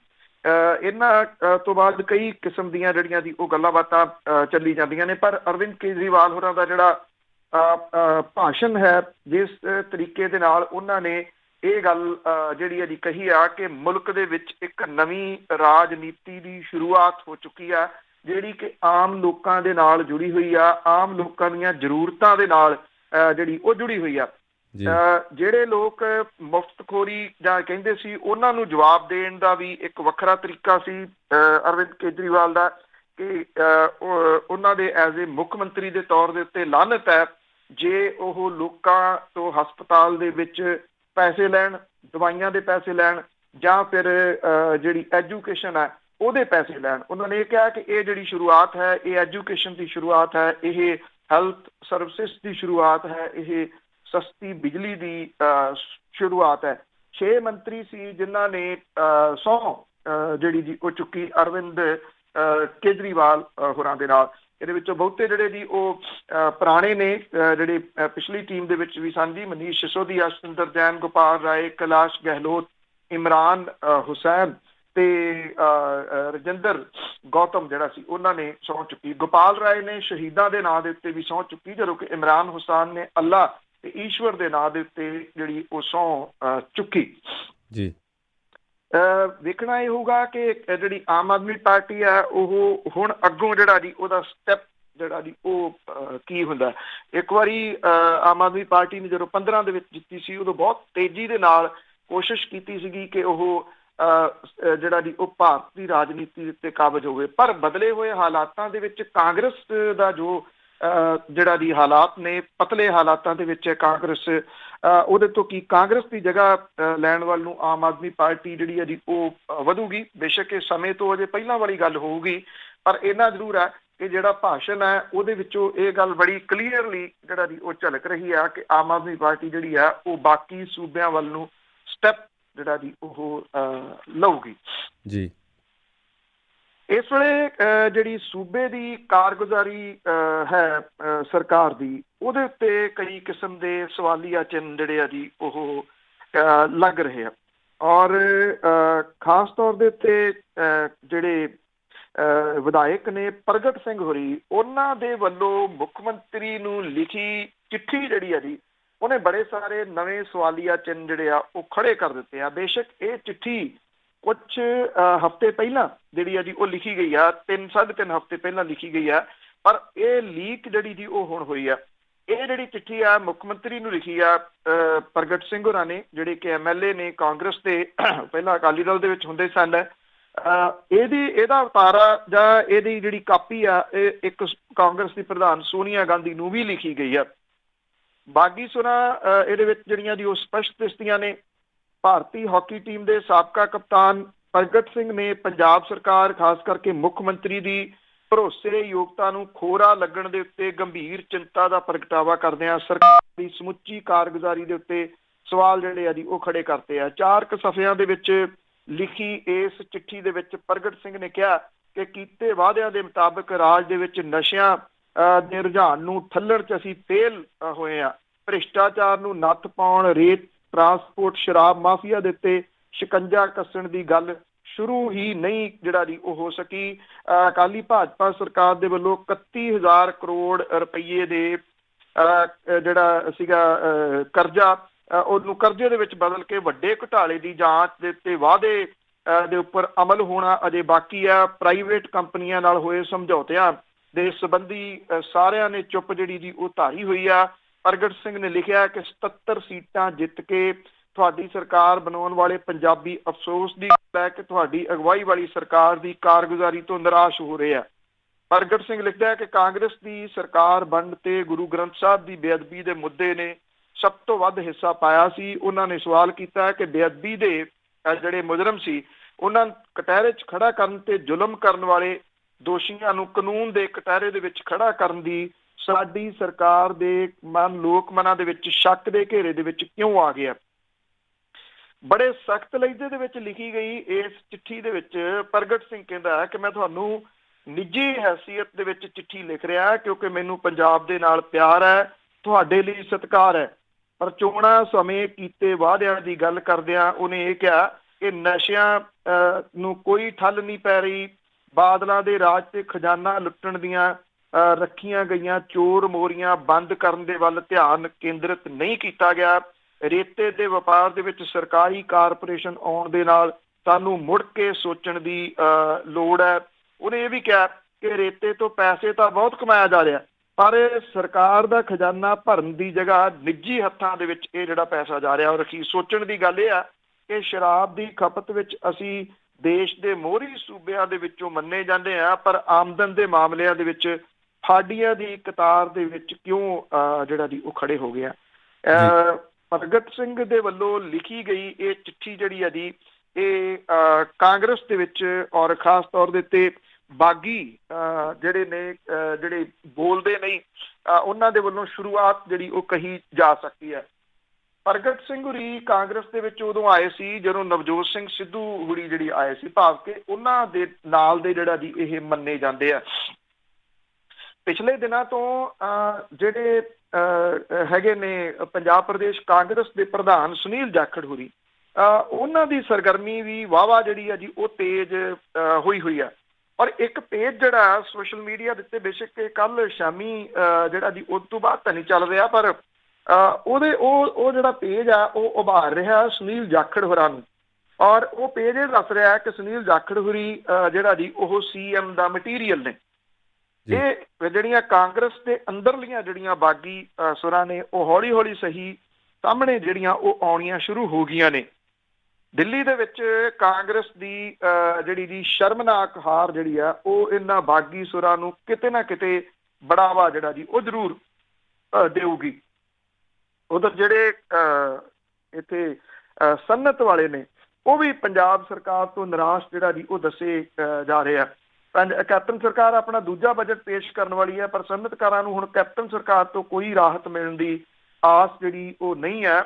ਇਹਨਾਂ ਤੋਂ ਬਾਅਦ ਕਈ ਕਿਸਮ ਦੀਆਂ ਜਿਹੜੀਆਂ ਦੀ ਉਹ ਗੱਲਾਂ ਬਾਤਾਂ ਚੱਲੀ ਜਾਂਦੀਆਂ ਨੇ, ਪਰ ਅਰਵਿੰਦ ਕੇਜਰੀਵਾਲ ਹੋਰਾਂ ਦਾ ਜਿਹੜਾ ਭਾਸ਼ਣ ਹੈ, ਜਿਸ ਤਰੀਕੇ ਦੇ ਨਾਲ ਉਹਨਾਂ ਨੇ ਇਹ ਗੱਲ ਜਿਹੜੀ ਹੈ ਜੀ ਕਹੀ ਆ ਕਿ ਮੁਲਕ ਦੇ ਵਿੱਚ ਇੱਕ ਨਵੀਂ ਰਾਜਨੀਤੀ ਦੀ ਸ਼ੁਰੂਆਤ ਹੋ ਚੁੱਕੀ ਆ, ਜਿਹੜੀ ਕਿ ਆਮ ਲੋਕਾਂ ਦੇ ਨਾਲ ਜੁੜੀ ਹੋਈ ਆ, ਆਮ ਲੋਕਾਂ ਦੀਆਂ ਜ਼ਰੂਰਤਾਂ ਦੇ ਨਾਲ ਜਿਹੜੀ ਉਹ ਜੁੜੀ ਹੋਈ ਆ। ਜਿਹੜੇ ਲੋਕ ਮੁਫਤਖੋਰੀ ਜਾਂ ਕਹਿੰਦੇ ਸੀ ਉਹਨਾਂ ਨੂੰ ਜਵਾਬ ਦੇਣ ਦਾ ਵੀ ਇੱਕ ਵੱਖਰਾ ਤਰੀਕਾ ਸੀ ਅਰਵਿੰਦ ਕੇਜਰੀਵਾਲ ਦਾ ਕਿ ਉਹਨਾਂ ਦੇ ਐਜ਼ ਏ ਮੁੱਖ ਮੰਤਰੀ ਦੇ ਤੌਰ ਦੇ ਉੱਤੇ ਲਾਹਨਤ ਹੈ ਜੇ ਉਹ ਲੋਕਾਂ ਤੋਂ ਹਸਪਤਾਲ ਦੇ ਵਿੱਚ ਪੈਸੇ ਲੈਣ, ਦਵਾਈਆਂ ਦੇ ਪੈਸੇ ਲੈਣ, ਜਾਂ ਫਿਰ ਜਿਹੜੀ ਐਜੂਕੇਸ਼ਨ ਹੈ ਉਹਦੇ ਪੈਸੇ ਲੈਣ। ਉਹਨਾਂ ਨੇ ਇਹ ਕਿਹਾ ਕਿ ਇਹ ਜਿਹੜੀ ਸ਼ੁਰੂਆਤ ਹੈ ਇਹ ਐਜੂਕੇਸ਼ਨ ਦੀ ਸ਼ੁਰੂਆਤ ਹੈ, ਇਹ ਹੈਲਥ ਸਰਵਿਸਿਜ਼ ਦੀ ਸ਼ੁਰੂਆਤ ਹੈ, ਇਹ ਸਸਤੀ ਬਿਜਲੀ ਦੀ ਸ਼ੁਰੂਆਤ ਹੈ। 6 ਮੰਤਰੀ ਸੀ ਜਿਨ੍ਹਾਂ ਨੇ ਸਹੁੰ ਜਿਹੜੀ ਜੀ ਉਹ ਚੁੱਕੀ ਅਰਵਿੰਦ ਕੇਜਰੀਵਾਲ ਹੋਰਾਂ ਦੇ ਨਾਲ। ਇਹਦੇ ਵਿੱਚੋਂ ਬਹੁਤੇ ਜਿਹੜੇ ਜੀ ਉਹ ਪੁਰਾਣੇ ਨੇ, ਜਿਹੜੇ ਪਿਛਲੀ ਟੀਮ ਦੇ ਵਿੱਚ ਵੀ ਸਨ ਜੀ, ਮਨੀਸ਼ ਸਿਸੋਦੀਆ, ਸਤਿੰਦਰ ਜੈਨ, ਗੋਪਾਲ ਰਾਏ, ਕੈਲਾਸ਼ ਗਹਿਲੋਤ, ਇਮਰਾਨ ਹੁਸੈਨ ਤੇ ਰਜਿੰਦਰ ਗੌਤਮ ਜਿਹੜਾ ਸੀ ਉਹਨਾਂ ਨੇ ਸਹੁੰ ਚੁੱਕੀ। ਗੋਪਾਲ ਰਾਏ ਨੇ ਸ਼ਹੀਦਾਂ ਦੇ ਨਾਂ ਦੇ ਉੱਤੇ ਵੀ ਸਹੁੰ ਚੁੱਕੀ, ਜਦੋਂ ਕਿ ਇਮਰਾਨ ਹੁਸੈਨ ਨੇ ਅੱਲਾ ਤੇ ਈਸ਼ਵਰ ਦੇ ਨਾਂ ਦੇ ਉੱਤੇ ਜਿਹੜੀ ਉਹ ਸਹੁੰ ਚੁੱਕੀ ਜੀ। ਵੇਖਣਾ ਇਹ ਹੋਊਗਾ ਕਿ ਜਿਹੜੀ ਆਮ ਆਦਮੀ ਪਾਰਟੀ ਹੈ ਉਹ ਹੁਣ ਅੱਗੋਂ ਜਿਹੜਾ ਜੀ ਉਹਦਾ ਸਟੈਪ ਜਿਹੜਾ ਜੀ ਉਹ ਕੀ ਹੁੰਦਾ। ਇੱਕ ਵਾਰੀ ਆਮ ਆਦਮੀ ਪਾਰਟੀ ਨੇ ਜਦੋਂ 15 ਦੇ ਵਿੱਚ ਜਿੱਤੀ ਸੀ ਉਦੋਂ ਬਹੁਤ ਤੇਜ਼ੀ ਦੇ ਨਾਲ ਕੋਸ਼ਿਸ਼ ਕੀਤੀ ਸੀਗੀ ਕਿ ਉਹ ਜਿਹੜਾ ਜੀ ਉਹ ਭਾਰਤ ਦੀ ਰਾਜਨੀਤੀ ਉੱਤੇ ਕਾਬਜ਼ ਹੋਵੇ, ਪਰ ਬਦਲੇ ਹੋਏ ਹਾਲਾਤਾਂ ਦੇ ਵਿੱਚ ਕਾਂਗਰਸ ਦਾ ਜੋ ਜਿਹੜਾ ਜੀ ਹਾਲਾਤ ਨੇ, ਪਤਲੇ ਹਾਲਾਤਾਂ ਦੇ ਵਿੱਚ ਕਾਂਗਰਸ ਉਹਦੇ ਤੋਂ ਕੀ ਕਾਂਗਰਸ ਦੀ ਜਗ੍ਹਾ ਲੈਣ ਵੱਲ ਨੂੰ ਆਮ ਆਦਮੀ ਪਾਰਟੀ ਜਿਹੜੀ ਹੈ ਜੀ ਉਹ ਵਧੂਗੀ। ਬੇਸ਼ੱਕ ਇਹ ਸਮੇਂ ਤੋਂ ਅਜੇ ਪਹਿਲਾਂ ਵਾਲੀ ਗੱਲ ਹੋਊਗੀ, ਪਰ ਇੰਨਾ ਜ਼ਰੂਰ ਹੈ ਕਿ ਜਿਹੜਾ ਭਾਸ਼ਣ ਹੈ ਉਹਦੇ ਵਿੱਚੋਂ ਇਹ ਗੱਲ ਬੜੀ ਕਲੀਅਰਲੀ ਜਿਹੜਾ ਜੀ ਉਹ ਝਲਕ ਰਹੀ ਆ ਕਿ ਆਮ ਆਦਮੀ ਪਾਰਟੀ ਜਿਹੜੀ ਆ ਉਹ ਬਾਕੀ ਸੂਬਿਆਂ ਵੱਲ ਨੂੰ ਸਟੈਪ ਜਿਹੜਾ ਜੀ ਉਹ ਲਊਗੀ ਜੀ। ਇਸ ਵੇਲੇ ਜਿਹੜੀ ਸੂਬੇ ਦੀ ਕਾਰਗੁਜ਼ਾਰੀ ਹੈ ਸਰਕਾਰ ਦੀ, ਉਹਦੇ ਉੱਤੇ ਕਈ ਕਿਸਮ ਦੇ ਸਵਾਲੀਆ ਚਿੰਨ੍ਹ ਜਿਹੜੇ ਆ ਜੀ ਉਹ ਲੱਗ ਰਹੇ ਆ, ਔਰ ਖਾਸ ਤੌਰ ਦੇ ਉੱਤੇ ਜਿਹੜੇ ਵਿਧਾਇਕ ਨੇ ਪ੍ਰਗਟ ਸਿੰਘ ਹੋਰੀ, ਉਹਨਾਂ ਦੇ ਵੱਲੋਂ ਮੁੱਖ ਮੰਤਰੀ ਨੂੰ ਲਿਖੀ ਚਿੱਠੀ ਜਿਹੜੀ ਆ ਜੀ ਉਹਨੇ ਬੜੇ ਸਾਰੇ ਨਵੇਂ ਸਵਾਲੀਆ ਚਿੰਨ੍ਹ ਜਿਹੜੇ ਆ ਉਹ ਖੜੇ ਕਰ ਦਿੱਤੇ ਆ। ਬੇਸ਼ੱਕ ਇਹ ਚਿੱਠੀ ਕੁਛ ਹਫ਼ਤੇ ਪਹਿਲਾਂ ਜਿਹੜੀ ਆ ਜੀ ਉਹ ਲਿਖੀ ਗਈ ਆ, 3-3.5 ਹਫ਼ਤੇ ਪਹਿਲਾਂ ਲਿਖੀ ਗਈ ਆ, ਪਰ ਇਹ ਲੀਕ ਜਿਹੜੀ ਜੀ ਉਹ ਹੁਣ ਹੋਈ ਆ। ਇਹ ਜਿਹੜੀ ਚਿੱਠੀ ਆ ਮੁੱਖ ਮੰਤਰੀ ਨੂੰ ਲਿਖੀ ਆ ਪ੍ਰਗਟ ਸਿੰਘ ਹੋਰਾਂ ਨੇ, ਜਿਹੜੇ ਕਿ MLA ਨੇ ਕਾਂਗਰਸ ਦੇ, ਪਹਿਲਾਂ ਅਕਾਲੀ ਦਲ ਦੇ ਵਿੱਚ ਹੁੰਦੇ ਸਨ। ਇਹਦਾ ਅਵਤਾਰਾ ਜਾਂ ਇਹਦੀ ਜਿਹੜੀ ਕਾਪੀ ਆ ਇਹ ਇੱਕ ਕਾਂਗਰਸ ਦੀ ਪ੍ਰਧਾਨ ਸੋਨੀਆ ਗਾਂਧੀ ਨੂੰ ਵੀ ਲਿਖੀ ਗਈ ਆ। ਬਾਗੀ ਸੁਣਾ ਇਹਦੇ ਵਿੱਚ ਜਿਹੜੀਆਂ ਦੀ ਉਹ ਸਪਸ਼ਟ ਦਿਸਦੀਆਂ ਨੇ। ਭਾਰਤੀ ਹਾਕੀ ਟੀਮ ਦੇ ਸਾਬਕਾ ਕਪਤਾਨ ਪ੍ਰਗਟ ਸਿੰਘ ਨੇ ਪੰਜਾਬ ਸਰਕਾਰ, ਖਾਸ ਕਰਕੇ ਮੁੱਖ ਮੰਤਰੀ ਦੀ ਭਰੋਸੇਯੋਗਤਾ ਨੂੰ ਖੋਰਾ ਲੱਗਣ ਦੇ ਉੱਤੇ ਗੰਭੀਰ ਚਿੰਤਾ ਦਾ ਪ੍ਰਗਟਾਵਾ ਕਰਦਿਆਂ ਸਰਕਾਰ ਦੀ ਸਮੁੱਚੀ ਕਾਰਗੁਜ਼ਾਰੀ ਦੇ ਉੱਤੇ ਸਵਾਲ ਜਿਹੜੇ ਆ ਜੀ ਉਹ ਖੜੇ ਕਰਤੇ ਆ। 4 ਸਫ਼ਿਆਂ ਦੇ ਵਿੱਚ ਲਿਖੀ ਇਸ ਚਿੱਠੀ ਦੇ ਵਿੱਚ ਪ੍ਰਗਟ ਸਿੰਘ ਨੇ ਕਿਹਾ ਕਿ ਕੀਤੇ ਵਾਅਦਿਆਂ ਦੇ ਮੁਤਾਬਕ ਰਾਜ ਦੇ ਵਿੱਚ ਨਸ਼ਿਆਂ ਦੇ ਰੁਝਾਨ ਨੂੰ ਠੱਲਣ 'ਚ ਅਸੀਂ ਫੇਲ ਹੋਏ ਆ। ਭ੍ਰਿਸ਼ਟਾਚਾਰ ਨੂੰ ਨੱਥ ਪਾਉਣ, ਰੇਤ ਟਰਾਂਸਪੋਰਟ, ਸ਼ਰਾਬ ਮਾਫੀਆ ਦੇ ਉੱਤੇ ਸ਼ਿਕੰਜਾ ਕੱਸਣ ਦੀ ਗੱਲ ਸ਼ੁਰੂ ਹੀ ਨਹੀਂ ਜਿਹੜਾ ਜੀ ਉਹ ਹੋ ਸਕੀ। ਅਕਾਲੀ ਭਾਜਪਾ ਸਰਕਾਰ ਦੇ ਵੱਲੋਂ 31,000 ਕਰੋੜ ਰੁਪਈਏ ਦੇ ਜਿਹੜਾ ਸੀਗਾ ਕਰਜ਼ਾ, ਉਹਨੂੰ ਕਰਜ਼ੇ ਦੇ ਵਿੱਚ ਬਦਲ ਕੇ ਵੱਡੇ ਘੁਟਾਲੇ ਦੀ ਜਾਂਚ ਦੇ ਉੱਤੇ ਵਾਅਦੇ ਦੇ ਉੱਪਰ ਅਮਲ ਹੋਣਾ ਅਜੇ ਬਾਕੀ ਆ। ਪ੍ਰਾਈਵੇਟ ਕੰਪਨੀਆਂ ਨਾਲ ਹੋਏ ਸਮਝੌਤਿਆਂ ਦੇ ਸੰਬੰਧੀ ਸਾਰਿਆਂ ਨੇ ਚੁੱਪ ਜਿਹੜੀ ਜੀ ਉਹ ਧਾਰੀ ਹੋਈ ਆ। ਪ੍ਰਗਟ ਸਿੰਘ ਨੇ ਲਿਖਿਆ ਕਿ 77 ਸੀਟਾਂ ਜਿੱਤ ਕੇ ਤੁਹਾਡੀ ਸਰਕਾਰ ਬਣਾਉਣ ਵਾਲੇ ਪੰਜਾਬੀ ਅਫਸੋਸ ਦੀ ਗੱਲ ਹੈ ਕਿ ਤੁਹਾਡੀ ਅਗਵਾਈ ਵਾਲੀ ਸਰਕਾਰ ਦੀ ਕਾਰਗੁਜ਼ਾਰੀ ਤੋਂ ਨਿਰਾਸ਼ ਹੋ ਰਹੇ ਆ। ਪ੍ਰਗਟ ਸਿੰਘ ਲਿਖਦਾ ਹੈ ਕਿ ਕਾਂਗਰਸ ਦੀ ਸਰਕਾਰ ਬਣਨ ਤੇ ਗੁਰੂ ਗ੍ਰੰਥ ਸਾਹਿਬ ਦੀ ਬੇਅਦਬੀ ਦੇ ਮੁੱਦੇ ਨੇ ਸਭ ਤੋਂ ਵੱਧ ਹਿੱਸਾ ਪਾਇਆ ਸੀ। ਉਹਨਾਂ ਨੇ ਸਵਾਲ ਕੀਤਾ ਕਿ ਬੇਅਦਬੀ ਦੇ ਜਿਹੜੇ ਮੁਜਰਮ ਸੀ ਉਹਨਾਂ ਕਟਹਿਰੇ 'ਚ ਖੜਾ ਕਰਨ ਤੇ ਜ਼ੁਲਮ ਕਰਨ ਵਾਲੇ ਦੋਸ਼ੀਆਂ ਨੂੰ ਕਾਨੂੰਨ ਦੇ ਕਟਹਿਰੇ ਦੇ ਵਿੱਚ ਖੜਾ ਕਰਨ ਦੀ ਸਾਡੀ ਸਰਕਾਰ ਦੇ ਲੋਕ ਮਨਾਂ ਦੇ ਵਿੱਚ ਸ਼ੱਕ ਦੇ ਘੇਰੇ ਦੇ ਵਿੱਚ ਕਿਉਂ ਆ ਗਿਆ। ਬੜੇ ਸਖਤ ਲਹਿਜੇ ਦੇ ਵਿੱਚ ਲਿਖੀ ਗਈ ਇਸ ਚਿੱਠੀ ਦੇ ਵਿੱਚ ਪ੍ਰਗਟ ਸਿੰਘ ਕਹਿੰਦਾ ਹੈ ਕਿ ਮੈਂ ਤੁਹਾਨੂੰ ਨਿੱਜੀ ਹੈਸੀਅਤ ਦੇ ਵਿੱਚ ਚਿੱਠੀ ਲਿਖ ਰਿਹਾ ਕਿਉਂਕਿ ਮੈਨੂੰ ਪੰਜਾਬ ਦੇ ਨਾਲ ਪਿਆਰ ਹੈ, ਤੁਹਾਡੇ ਲਈ ਸਤਿਕਾਰ ਹੈ। ਪਰ ਚੋਣਾਂ ਸਮੇਂ ਕੀਤੇ ਵਾਅਦਿਆਂ ਦੀ ਗੱਲ ਕਰਦਿਆਂ ਉਹਨੇ ਇਹ ਕਿਹਾ ਕਿ ਨਸ਼ਿਆਂ ਨੂੰ ਕੋਈ ਠੱਲ ਨਹੀਂ ਪੈ ਰਹੀ। ਬਾਦਲਾਂ ਦੇ ਰਾਜ ਤੇ ਖਜ਼ਾਨਾ ਲੁੱਟਣ ਦੀਆਂ ਰੱਖੀਆਂ ਗਈਆਂ ਚੋਰ ਮੋਰੀਆਂ ਬੰਦ ਕਰਨ ਦੇ ਵੱਲ ਧਿਆਨ ਕੇਂਦਰਿਤ ਨਹੀਂ ਕੀਤਾ ਗਿਆ। ਰੇਤੇ ਦੇ ਵਪਾਰ ਦੇ ਵਿੱਚ ਸਰਕਾਰੀ ਕਾਰਪੋਰੇਸ਼ਨ ਆਉਣ ਦੇ ਨਾਲ ਸਾਨੂੰ ਮੁੜ ਕੇ ਸੋਚਣ ਦੀ ਲੋੜ ਹੈ। ਉਹਨੇ ਇਹ ਵੀ ਕਿਹਾ ਕਿ ਰੇਤੇ ਤੋਂ ਪੈਸੇ ਤਾਂ ਬਹੁਤ ਕਮਾਇਆ ਜਾ ਰਿਹਾ ਪਰ ਸਰਕਾਰ ਦਾ ਖਜ਼ਾਨਾ ਭਰਨ ਦੀ ਜਗ੍ਹਾ ਨਿੱਜੀ ਹੱਥਾਂ ਦੇ ਵਿੱਚ ਇਹ ਜਿਹੜਾ ਪੈਸਾ ਜਾ ਰਿਹਾ। ਔਰ ਅਖੀਰ ਸੋਚਣ ਦੀ ਗੱਲ ਇਹ ਆ ਕਿ ਸ਼ਰਾਬ ਦੀ ਖਪਤ ਵਿੱਚ ਅਸੀਂ ਦੇਸ਼ ਦੇ ਮੋਹਰੀ ਸੂਬਿਆਂ ਦੇ ਵਿੱਚੋਂ ਮੰਨੇ ਜਾਂਦੇ ਆ ਪਰ ਆਮਦਨ ਦੇ ਮਾਮਲਿਆਂ ਦੇ ਵਿੱਚ ਫਾਡੀਆਂ ਦੀ ਕਤਾਰ ਦੇ ਵਿੱਚ ਕਿਉਂ ਜਿਹੜਾ ਦੀ ਉਹ ਖੜੇ ਹੋ ਗਿਆ। ਪ੍ਰਗਟ ਸਿੰਘ ਦੇ ਵੱਲੋਂ ਲਿਖੀ ਗਈ ਇਹ ਚਿੱਠੀ ਜਿਹੜੀ ਆ ਜੀ ਇਹ ਕਾਂਗਰਸ ਦੇ ਵਿੱਚ ਔਰ ਖਾਸ ਤੌਰ ਦੇ ਉੱਤੇ ਬਾਗੀ ਜਿਹੜੇ ਨੇ ਜਿਹੜੇ ਬੋਲਦੇ ਨਹੀਂ ਉਹਨਾਂ ਦੇ ਵੱਲੋਂ ਸ਼ੁਰੂਆਤ ਜਿਹੜੀ ਉਹ ਕਹੀ ਜਾ ਸਕਦੀ ਹੈ। ਪ੍ਰਗਟ ਸਿੰਘ ਹੁਰੀ ਕਾਂਗਰਸ ਦੇ ਵਿੱਚ ਉਦੋਂ ਆਏ ਸੀ ਜਦੋਂ ਨਵਜੋਤ ਸਿੰਘ ਸਿੱਧੂ ਹੁਰੀ ਜਿਹੜੀ ਆਏ ਸੀ, ਭਾਵ ਕਿ ਉਹਨਾਂ ਦੇ ਨਾਲ ਦੇ ਜਿਹੜਾ ਜੀ ਇਹ ਮੰਨੇ ਜਾਂਦੇ ਆ। ਪਿਛਲੇ ਦਿਨਾਂ ਤੋਂ ਜਿਹੜੇ ਹੈਗੇ ਨੇ ਪੰਜਾਬ ਪ੍ਰਦੇਸ਼ ਕਾਂਗਰਸ ਦੇ ਪ੍ਰਧਾਨ ਸੁਨੀਲ ਜਾਖੜ ਹੁਰੀ ਉਹਨਾਂ ਦੀ ਸਰਗਰਮੀ ਵੀ ਵਾਹਵਾ ਜਿਹੜੀ ਆ ਜੀ ਉਹ ਤੇਜ਼ ਹੋਈ ਆ। ਔਰ ਇੱਕ ਪੇਜ ਜਿਹੜਾ ਸੋਸ਼ਲ ਮੀਡੀਆ ਦੇ ਉੱਤੇ ਬੇਸ਼ੱਕ ਕੱਲ ਸ਼ਾਮੀ ਜਿਹੜਾ ਜੀ ਉਸ ਤੋਂ ਬਾਅਦ ਤਾਂ ਨਹੀਂ ਚੱਲ ਰਿਹਾ ਪਰ ਉਹਦੇ ਉਹ ਜਿਹੜਾ ਪੇਜ ਆ ਉਹ ਉਭਾਰ ਰਿਹਾ ਸੁਨੀਲ ਜਾਖੜ ਹੋਰਾਂ ਨੂੰ। ਔਰ ਉਹ ਪੇਜ ਇਹ ਦੱਸ ਰਿਹਾ ਕਿ ਸੁਨੀਲ ਜਾਖੜ ਹੁਰੀ ਜਿਹੜਾ ਜੀ ਉਹ CM ਦਾ ਮਟੀਰੀਅਲ ਨੇ। ਇਹ ਜਿਹੜੀਆਂ ਕਾਂਗਰਸ ਦੇ ਅੰਦਰਲੀਆਂ ਜਿਹੜੀਆਂ ਬਾਗੀ ਸੁਰਾਂ ਨੇ ਉਹ ਹੌਲੀ ਹੌਲੀ ਸਹੀ ਸਾਹਮਣੇ ਜਿਹੜੀਆਂ ਉਹ ਆਉਣੀਆਂ ਸ਼ੁਰੂ ਹੋ ਗਈਆਂ ਨੇ। ਦਿੱਲੀ ਦੇ ਵਿੱਚ ਕਾਂਗਰਸ ਦੀ ਜਿਹੜੀ ਜੀ ਸ਼ਰਮਨਾਕ ਹਾਰ ਜਿਹੜੀ ਆ ਉਹ ਇਹਨਾਂ ਬਾਗੀ ਸੁਰਾਂ ਨੂੰ ਕਿਤੇ ਨਾ ਕਿਤੇ ਬੜਾਵਾ ਜਿਹੜਾ ਜੀ ਉਹ ਜ਼ਰੂਰ ਦੇਊਗੀ। ਉਧਰ ਜਿਹੜੇ ਇੱਥੇ ਸਨਅਤ ਵਾਲੇ ਨੇ ਉਹ ਵੀ ਪੰਜਾਬ ਸਰਕਾਰ ਤੋਂ ਨਿਰਾਸ਼ ਜਿਹੜਾ ਜੀ ਉਹ ਦੱਸੇ ਜਾ ਰਹੇ ਆ। ਕੈਪਟਨ ਸਰਕਾਰ ਆਪਣਾ ਦੂਜਾ ਬਜਟ ਪੇਸ਼ ਕਰਨ ਵਾਲੀ ਹੈ ਪਰ ਸਨਅਤਕਾਰਾਂ ਨੂੰ ਹੁਣ ਕੈਪਟਨ ਸਰਕਾਰ ਤੋਂ ਕੋਈ ਰਾਹਤ ਮਿਲਣ ਦੀ ਆਸ ਜਿਹੜੀ ਉਹ ਨਹੀਂ ਹੈ।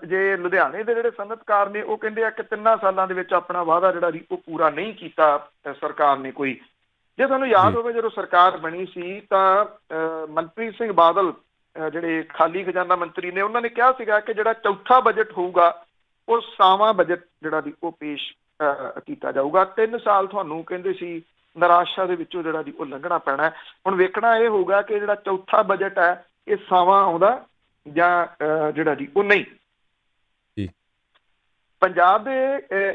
ਜੇ ਲੁਧਿਆਣੇ ਦੇ ਜਿਹੜੇ ਸਨਅਤਕਾਰ ਨੇ ਉਹ ਕਹਿੰਦੇ ਆ ਕਿ 3 ਸਾਲਾਂ ਦੇ ਵਿੱਚ ਆਪਣਾ ਵਾਅਦਾ ਜਿਹੜਾ ਜੀ ਉਹ ਪੂਰਾ ਨਹੀਂ ਕੀਤਾ ਸਰਕਾਰ ਨੇ ਕੋਈ। ਜੇ ਤੁਹਾਨੂੰ ਯਾਦ ਹੋਵੇ ਜਦੋਂ ਸਰਕਾਰ ਬਣੀ ਸੀ ਤਾਂ ਮਨਪ੍ਰੀਤ ਸਿੰਘ ਬਾਦਲ ਜਿਹੜੇ ਖਾਲੀ ਖਜ਼ਾਨਾ ਮੰਤਰੀ ਨੇ ਉਹਨਾਂ ਨੇ ਕਿਹਾ ਸੀਗਾ ਕਿ ਜਿਹੜਾ ਚੌਥਾ ਬਜਟ ਹੋਊਗਾ ਉਹ ਸਾਵਾਂ ਬਜਟ ਜਿਹੜਾ ਦੀ ਉਹ ਪੇਸ਼ ਕੀਤਾ ਜਾਊਗਾ। 3 ਸਾਲ ਤੁਹਾਨੂੰ ਕਹਿੰਦੇ ਸੀ ਨਿਰਾਸ਼ਾ ਦੇ ਵਿੱਚੋਂ ਜਿਹੜਾ ਦੀ ਉਹ ਲੰਘਣਾ ਪੈਣਾ। ਹੁਣ ਵੇਖਣਾ ਇਹ ਹੋਊਗਾ ਕਿ ਜਿਹੜਾ ਚੌਥਾ ਬਜਟ ਹੈ ਇਹ ਸਾਵਾਂ ਆਉਂਦਾ ਜਾਂ ਜਿਹੜਾ ਜੀ ਉਹ ਨਹੀਂ। ਪੰਜਾਬ ਦੇ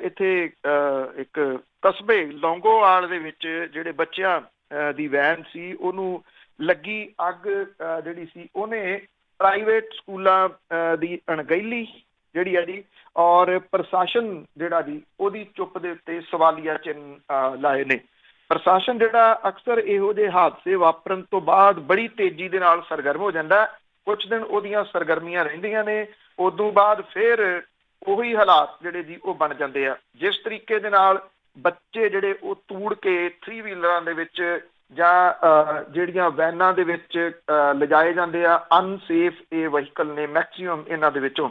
ਇੱਥੇ ਇੱਕ ਕਸਬੇ ਲੌਂਗੋਵਾਲ ਦੇ ਵਿੱਚ ਜਿਹੜੇ ਬੱਚਿਆਂ ਦੀ ਵੈਨ ਸੀ ਉਹਨੂੰ ਲੱਗੀ ਅੱਗ ਜਿਹੜੀ ਸੀ ਉਹਨੇ ਪ੍ਰਾਈਵੇਟ ਸਕੂਲਾਂ ਦੀ ਅਣਗਹਿਲੀ ਜਿਹੜੀ ਆ ਜੀ ਔਰ ਪ੍ਰਸ਼ਾਸਨ ਜਿਹੜਾ ਜੀ ਉਹਦੀ ਚੁੱਪ ਦੇ ਉੱਤੇ ਸਵਾਲੀਆ ਚਿੰਨ੍ਹ ਲਾਏ ਨੇ। ਪ੍ਰਸ਼ਾਸਨ ਜਿਹੜਾ ਅਕਸਰ ਇਹੋ ਜਿਹੇ ਹਾਦਸੇ ਵਾਪਰਨ ਤੋਂ ਬਾਅਦ ਬੜੀ ਤੇਜ਼ੀ ਦੇ ਨਾਲ ਸਰਗਰਮ ਹੋ ਜਾਂਦਾ। ਕੁਛ ਦਿਨ ਉਹਦੀਆਂ ਸਰਗਰਮੀਆਂ ਰਹਿੰਦੀਆਂ ਨੇ ਉਦੋਂ ਬਾਅਦ ਫਿਰ ਉਹੀ ਹਾਲਾਤ ਜਿਹੜੇ ਜੀ ਉਹ ਬਣ ਜਾਂਦੇ ਆ। ਜਿਸ ਤਰੀਕੇ ਦੇ ਨਾਲ ਬੱਚੇ ਜਿਹੜੇ ਉਹ ਤੂੜ ਕੇ 3 ਵੀਲਰਾਂ ਦੇ ਵਿੱਚ ਜਾਂ ਜਿਹੜੀਆਂ ਵੈਨਾਂ ਦੇ ਵਿੱਚ ਲਿਜਾਏ ਜਾਂਦੇ ਆ ਅਨਸੇਫ ਇਹ ਵਹੀਕਲ ਨੇ ਮੈਕਸੀਮਮ ਇਹਨਾਂ ਦੇ ਵਿੱਚੋਂ।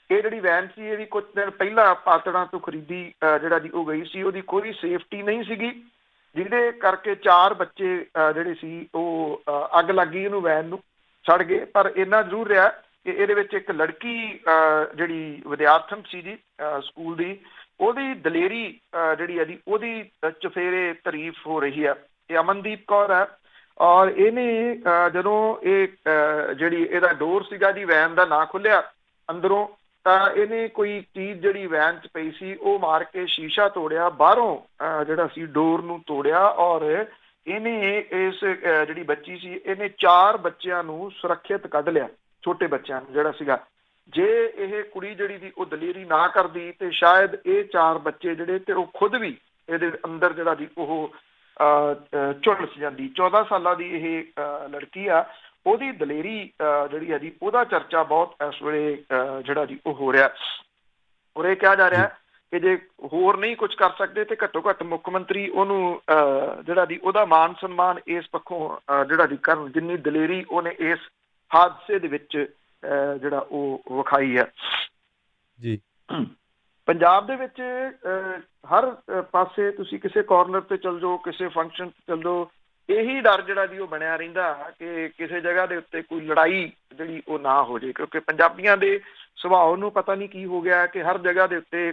ਇਹ ਜਿਹੜੀ ਵੈਨ ਸੀ ਇਹ ਵੀ ਕੁਝ ਦਿਨ ਪਹਿਲਾਂ ਪਾਤੜਾਂ ਤੋਂ ਖਰੀਦੀ ਜਿਹੜਾ ਜੀ ਉਹ ਗਈ ਸੀ। ਉਹਦੀ ਕੋਈ ਸੇਫਟੀ ਨਹੀਂ ਸੀਗੀ ਜਿਹਦੇ ਕਰਕੇ 4 ਬੱਚੇ ਜਿਹੜੇ ਸੀ ਉਹ ਅੱਗ ਲੱਗ ਗਈ ਉਹਨੂੰ ਵੈਨ ਨੂੰ ਸੜ ਗਏ। ਪਰ ਇੰਨਾ ਜ਼ਰੂਰ ਰਿਹਾ ਕਿ ਇਹਦੇ ਵਿੱਚ ਇੱਕ ਲੜਕੀ ਜਿਹੜੀ ਵਿਦਿਆਰਥਣ ਸੀ ਜੀ ਸਕੂਲ ਦੀ ਉਹਦੀ ਦਲੇਰੀ ਜਿਹੜੀ ਹੈ ਜੀ ਉਹਦੀ ਚੁਫੇਰੇ ਤਾਰੀਫ ਹੋ ਰਹੀ ਹੈ। ਇਹ ਅਮਨਦੀਪ ਕੌਰ ਹੈ ਔਰ ਇਹਨੇ ਜਦੋਂ ਇਹ ਜਿਹੜੀ ਇਹਦਾ ਡੋਰ ਸੀਗਾ ਜੀ ਵੈਨ ਦਾ ਨਾ ਖੁੱਲਿਆ ਅੰਦਰੋਂ ਤਾਂ ਇਹਨੇ ਕੋਈ ਚੀਜ਼ ਜਿਹੜੀ ਵੈਨ 'ਚ ਪਈ ਸੀ ਉਹ ਮਾਰ ਕੇ ਸ਼ੀਸ਼ਾ ਤੋੜਿਆ, ਬਾਹਰੋਂ ਜਿਹੜਾ ਸੀ ਡੋਰ ਨੂੰ ਤੋੜਿਆ, ਔਰ ਇਹਨੇ ਇਸ ਜਿਹੜੀ ਬੱਚੀ ਸੀ ਇਹਨੇ 4 ਬੱਚਿਆਂ ਨੂੰ ਸੁਰੱਖਿਅਤ ਕੱਢ ਲਿਆ, ਛੋਟੇ ਬੱਚਿਆਂ ਨੂੰ ਜਿਹੜਾ ਸੀਗਾ। ਜੇ ਇਹ ਕੁੜੀ ਜਿਹੜੀ ਦੀ ਉਹ ਦਲੇਰੀ ਨਾ ਕਰਦੀ ਤੇ ਸ਼ਾਇਦ ਇਹ 4 ਬੱਚੇ ਜਿਹੜੇ ਤੇ ਉਹ ਖੁਦ ਵੀ ਇਹਦੇ ਅੰਦਰ ਜਿਹੜਾ ਦੀ ਉਹ ਝੁਲਸ ਜਾਂਦੀ। 14 ਸਾਲਾਂ ਦੀ ਇਹ ਲੜਕੀ ਆ, ਉਹਦੀ ਦਲੇਰੀ ਜਿਹੜੀ ਹੈ ਜੀ ਉਹਦਾ ਚਰਚਾ ਬਹੁਤ ਇਸ ਵੇਲੇ ਜਿਹੜਾ ਜੀ ਉਹ ਹੋ ਰਿਹਾ। ਔਰ ਇਹ ਕਿਹਾ ਜਾ ਰਿਹਾ ਕਿ ਜੇ ਹੋਰ ਨਹੀਂ ਕੁਝ ਕਰ ਸਕਦੇ ਤੇ ਘੱਟੋ ਘੱਟ ਮੁੱਖ ਮੰਤਰੀ ਉਹਨੂੰ ਜਿਹੜਾ ਦੀ ਉਹਦਾ ਮਾਨ ਸਨਮਾਨ ਇਸ ਪੱਖੋਂ ਜਿਹੜਾ ਦੀ ਕਰਨ, ਜਿੰਨੀ ਦਲੇਰੀ ਉਹਨੇ ਇਸ ਹਾਦਸੇ ਦੇ ਵਿੱਚ ਜਿਹੜਾ ਉਹ ਵਿਖਾਈ ਹੈ ਜੀ। ਪੰਜਾਬ ਦੇ ਵਿੱਚ ਹਰ ਪਾਸੇ ਤੁਸੀਂ ਕਿਸੇ ਕਾਰਨਰ ਤੇ ਚਲ ਜਾਓ, ਕਿਸੇ ਫੰਕਸ਼ਨ ਤੇ ਚਲ ਜਾਓ, ਇਹੀ ਡਰ ਜਿਹੜਾ ਜੀ ਉਹ ਬਣਿਆ ਰਹਿੰਦਾ ਕਿ ਕਿਸੇ ਜਗ੍ਹਾ ਦੇ ਉੱਤੇ ਕੋਈ ਲੜਾਈ ਜਿਹੜੀ ਉਹ ਨਾ ਹੋ ਜਾਏ, ਕਿਉਂਕਿ ਪੰਜਾਬੀਆਂ ਦੇ ਸੁਭਾਅ ਨੂੰ ਪਤਾ ਨਹੀਂ ਕੀ ਹੋ ਗਿਆ ਕਿ ਹਰ ਜਗ੍ਹਾ ਦੇ ਉੱਤੇ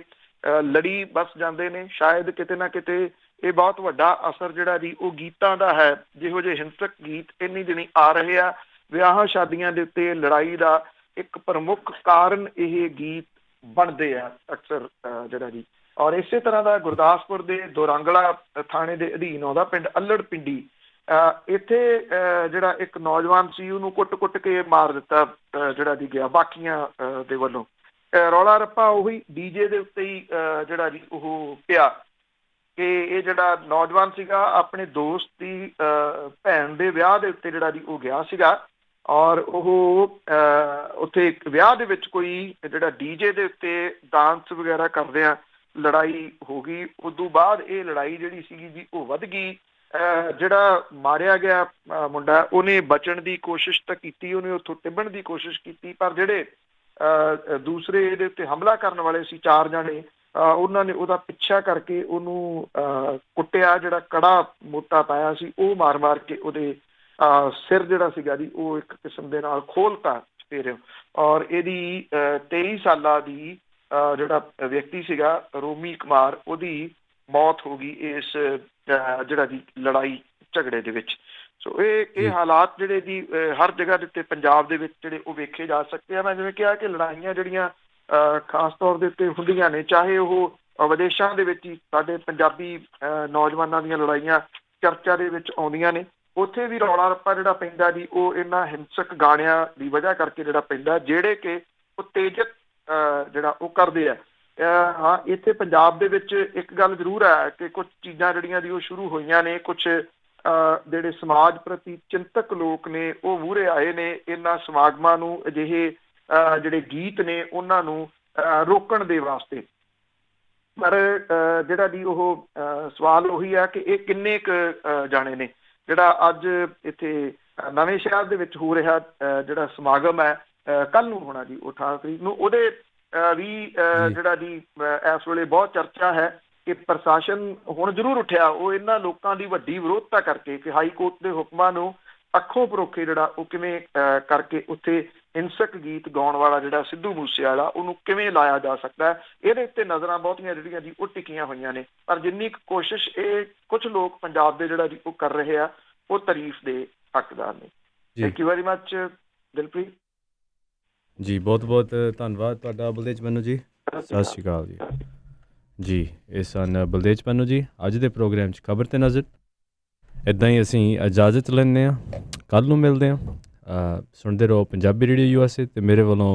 ਲੜੀ ਬਸ ਜਾਂਦੇ ਨੇ। ਸ਼ਾਇਦ ਕਿਤੇ ਨਾ ਕਿਤੇ ਇਹ ਬਹੁਤ ਵੱਡਾ ਅਸਰ ਜਿਹੜਾ ਜੀ ਉਹ ਗੀਤਾਂ ਦਾ ਹੈ, ਜਿਹੋ ਜਿਹੇ ਹਿੰਸਕ ਗੀਤ ਇੰਨੀ ਦਿਨੀ ਆ ਰਹੇ ਆ ਵਿਆਹਾਂ ਸ਼ਾਦੀਆਂ ਦੇ ਉੱਤੇ ਲੜਾਈ ਦਾ ਇੱਕ ਪ੍ਰਮੁੱਖ ਕਾਰਨ ਇਹ ਗੀਤ ਬਣਦੇ ਆ ਅਕਸਰ ਜਿਹੜਾ ਜੀ। ਔਰ ਇਸੇ ਤਰ੍ਹਾਂ ਦਾ ਗੁਰਦਾਸਪੁਰ ਦੇ ਦੋਰੰਗਲਾ ਥਾਣੇ ਦੇ ਅਧੀਨ ਆਉਂਦਾ ਪਿੰਡ ਅੱਲੜ ਪਿੰਡੀ, ਇੱਥੇ ਜਿਹੜਾ ਇੱਕ ਨੌਜਵਾਨ ਸੀ ਉਹਨੂੰ ਕੁੱਟ-ਕੁੱਟ ਕੇ ਮਾਰ ਦਿੱਤਾ ਜਿਹੜਾ ਜੀ ਗਿਆ ਬਾਕੀਆਂ ਦੇ ਵੱਲੋਂ। ਰੌਲਾ ਰੱਪਾ ਉਹੀ ਡੀਜੇ ਦੇ ਉੱਤੇ ਹੀ ਜਿਹੜਾ ਜੀ ਉਹ ਪਿਆ ਕਿ ਇਹ ਜਿਹੜਾ ਨੌਜਵਾਨ ਸੀਗਾ ਆਪਣੇ ਦੋਸਤ ਦੀ ਭੈਣ ਦੇ ਵਿਆਹ ਦੇ ਉੱਤੇ ਜਿਹੜਾ ਜੀ ਉਹ ਗਿਆ ਸੀਗਾ, ਔਰ ਉਹ ਉੱਥੇ ਇੱਕ ਵਿਆਹ ਦੇ ਵਿੱਚ ਕੋਈ ਜਿਹੜਾ ਡੀਜੇ ਦੇ ਉੱਤੇ ਡਾਂਸ ਵਗੈਰਾ ਕਰਦਿਆਂ ਲੜਾਈ ਹੋ ਗਈ। ਉਦੋਂ ਬਾਅਦ ਇਹ ਲੜਾਈ ਜਿਹੜੀ ਸੀਗੀ ਜੀ ਉਹ ਵੱਧ ਗਈ। ਜਿਹੜਾ ਮਾਰਿਆ ਗਿਆ ਮੁੰਡਾ ਉਹਨੇ ਬਚਣ ਦੀ ਕੋਸ਼ਿਸ਼ ਤਾਂ ਕੀਤੀ, ਉਹਨੇ ਉੱਥੋਂ ਟਿੱਬਣ ਦੀ ਕੋਸ਼ਿਸ਼ ਕੀਤੀ, ਪਰ ਜਿਹੜੇ ਦੂਸਰੇ ਇਹਦੇ ਉੱਤੇ ਹਮਲਾ ਕਰਨ ਵਾਲੇ ਸੀ 4 ਜਾਣੇ, ਉਹਨਾਂ ਨੇ ਉਹਦਾ ਪਿੱਛਾ ਕਰਕੇ ਉਹਨੂੰ ਕੁੱਟਿਆ, ਜਿਹੜਾ ਕੜਾ ਮੋਟਾ ਪਾਇਆ ਸੀ ਉਹ ਮਾਰ-ਮਾਰ ਕੇ ਉਹਦੇ ਸਿਰ ਜਿਹੜਾ ਸੀਗਾ ਜੀ ਉਹ ਇੱਕ ਕਿਸਮ ਦੇ ਨਾਲ ਖੋਲਤਾ ਫੇਰ। ਔਰ ਇਹਦੀ 23 ਸਾਲਾਂ ਦੀ ਜਿਹੜਾ ਵਿਅਕਤੀ ਸੀਗਾ ਰੋਮੀ ਕੁਮਾਰ, ਉਹਦੀ ਮੌਤ ਹੋ ਗਈ ਇਸ ਜਿਹੜਾ ਜੀ ਲੜਾਈ ਝਗੜੇ ਦੇ ਵਿੱਚ। ਸੋ ਇਹ ਹਾਲਾਤ ਜਿਹੜੇ ਜੀ ਹਰ ਜਗ੍ਹਾ ਦੇ ਉੱਤੇ ਪੰਜਾਬ ਦੇ ਵਿੱਚ ਜਿਹੜੇ ਉਹ ਵੇਖੇ ਜਾ ਸਕਦੇ ਆ। ਮੈਂ ਜਿਵੇਂ ਕਿਹਾ ਕਿ ਲੜਾਈਆਂ ਜਿਹੜੀਆਂ ਖਾਸ ਤੌਰ ਦੇ ਉੱਤੇ ਹੁੰਦੀਆਂ ਨੇ, ਚਾਹੇ ਉਹ ਵਿਦੇਸ਼ਾਂ ਦੇ ਵਿੱਚ ਹੀ ਸਾਡੇ ਪੰਜਾਬੀ ਨੌਜਵਾਨਾਂ ਦੀਆਂ ਲੜਾਈਆਂ ਚਰਚਾ ਦੇ ਵਿੱਚ ਆਉਂਦੀਆਂ ਨੇ, ਉੱਥੇ ਵੀ ਰੌਲਾ ਰੱਪਾ ਜਿਹੜਾ ਪੈਂਦਾ ਜੀ ਉਹ ਇਹਨਾਂ ਹਿੰਸਕ ਗਾਣਿਆਂ ਦੀ ਵਜ੍ਹਾ ਕਰਕੇ ਜਿਹੜਾ ਪੈਂਦਾ, ਜਿਹੜੇ ਕਿ ਉਤੇਜਿਤ ਜਿਹੜਾ ਉਹ ਕਰਦੇ ਆ। ਹਾਂ, ਇੱਥੇ ਪੰਜਾਬ ਦੇ ਵਿੱਚ ਇੱਕ ਗੱਲ ਜ਼ਰੂਰ ਹੈ ਕਿ ਕੁਝ ਚੀਜ਼ਾਂ ਜਿਹੜੀਆਂ ਦੀ ਉਹ ਸ਼ੁਰੂ ਹੋਈਆਂ ਨੇ, ਕੁਝ ਜਿਹੜੇ ਸਮਾਜ ਪ੍ਰਤੀ ਚਿੰਤਕ ਲੋਕ ਨੇ ਉਹ ਮੂਹਰੇ ਆਏ ਨੇ ਇਹਨਾਂ ਸਮਾਗਮਾਂ ਨੂੰ, ਅਜਿਹੇ ਜਿਹੜੇ ਗੀਤ ਨੇ ਉਹਨਾਂ ਨੂੰ ਰੋਕਣ ਦੇ ਵਾਸਤੇ। ਪਰ ਜਿਹੜਾ ਜੀ ਉਹ ਸਵਾਲ ਉਹੀ ਹੈ ਕਿ ਇਹ ਕਿੰਨੇ ਕੁ ਜਾਣੇ ਨੇ। ਜਿਹੜਾ ਅੱਜ ਇੱਥੇ ਨਵੇਂ ਸ਼ਹਿਰ ਦੇ ਵਿੱਚ ਹੋ ਰਿਹਾ ਜਿਹੜਾ ਸਮਾਗਮ ਹੈ, ਕੱਲ੍ਹ ਨੂੰ ਹੋਣਾ ਜੀ 18 ਤਰੀਕ ਨੂੰ, ਉਹਦੇ ਵੀ ਜਿਹੜਾ ਜੀ ਇਸ ਵੇਲੇ ਬਹੁਤ ਚਰਚਾ ਹੈ ਕਿ ਪ੍ਰਸ਼ਾਸਨ ਹੁਣ ਜ਼ਰੂਰ ਉੱਠਿਆ, ਉਹ ਇਹਨਾਂ ਲੋਕਾਂ ਦੀ ਵੱਡੀ ਵਿਰੋਧਤਾ ਕਰਕੇ ਕਿ ਹਾਈ ਕੋਰਟ ਦੇ ਹੁਕਮਾਂ ਨੂੰ ਅੱਖੋਂ ਪਰੋਖੇ ਜਿਹੜਾ ਉਹ ਕਿਵੇਂ ਕਰਕੇ ਉੱਥੇ ਹਿੰਸਕ ਗੀਤ ਗਾਉਣ ਵਾਲਾ ਜਿਹੜਾ ਸਿੱਧੂ ਮੂਸੇਵਾਲਾ ਉਹਨੂੰ ਕਿਵੇਂ ਲਾਇਆ ਜਾ ਸਕਦਾ ਹੈ, ਇਹਦੇ ਉੱਤੇ ਨਜ਼ਰਾਂ ਬਹੁਤੀਆਂ ਜਿਹੜੀਆਂ ਜੀ ਉਹ ਟਿਕੀਆਂ ਹੋਈਆਂ ਨੇ। ਪਰ ਜਿੰਨੀ ਕੁ ਕੋਸ਼ਿਸ਼ ਇਹ ਕੁਝ ਲੋਕ ਪੰਜਾਬ ਦੇ ਜਿਹੜਾ ਜੀ ਉਹ ਕਰ ਰਹੇ ਆ ਉਹ ਤਾਰੀਫ ਦੇ ਹੱਕਦਾਰ ਨੇ। Thank you very much Dilpreet ਜੀ, ਬਹੁਤ ਬਹੁਤ ਧੰਨਵਾਦ ਤੁਹਾਡਾ ਬਲਦੇਜ ਪੰਨੂ ਜੀ। ਸਤਿ ਸ਼੍ਰੀ ਅਕਾਲ ਜੀ। ਜੀ, ਇਹ ਸਨ ਬਲਦੇਜ ਪੰਨੂ ਜੀ ਅੱਜ ਦੇ ਪ੍ਰੋਗਰਾਮ 'ਚ ਖਬਰ ਤੇ ਨਜ਼ਰ। ਇੱਦਾਂ ਹੀ ਅਸੀਂ ਇਜਾਜ਼ਤ ਲੈਂਦੇ ਹਾਂ, ਕੱਲ੍ਹ ਨੂੰ ਮਿਲਦੇ ਹਾਂ। ਸੁਣਦੇ ਰਹੋ ਪੰਜਾਬੀ ਰੇਡੀਓ USA ਤੇ ਮੇਰੇ ਵੱਲੋਂ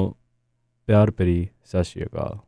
ਪਿਆਰ ਭਰੀ ਸਤਿ ਸ਼੍ਰੀ ਅਕਾਲ।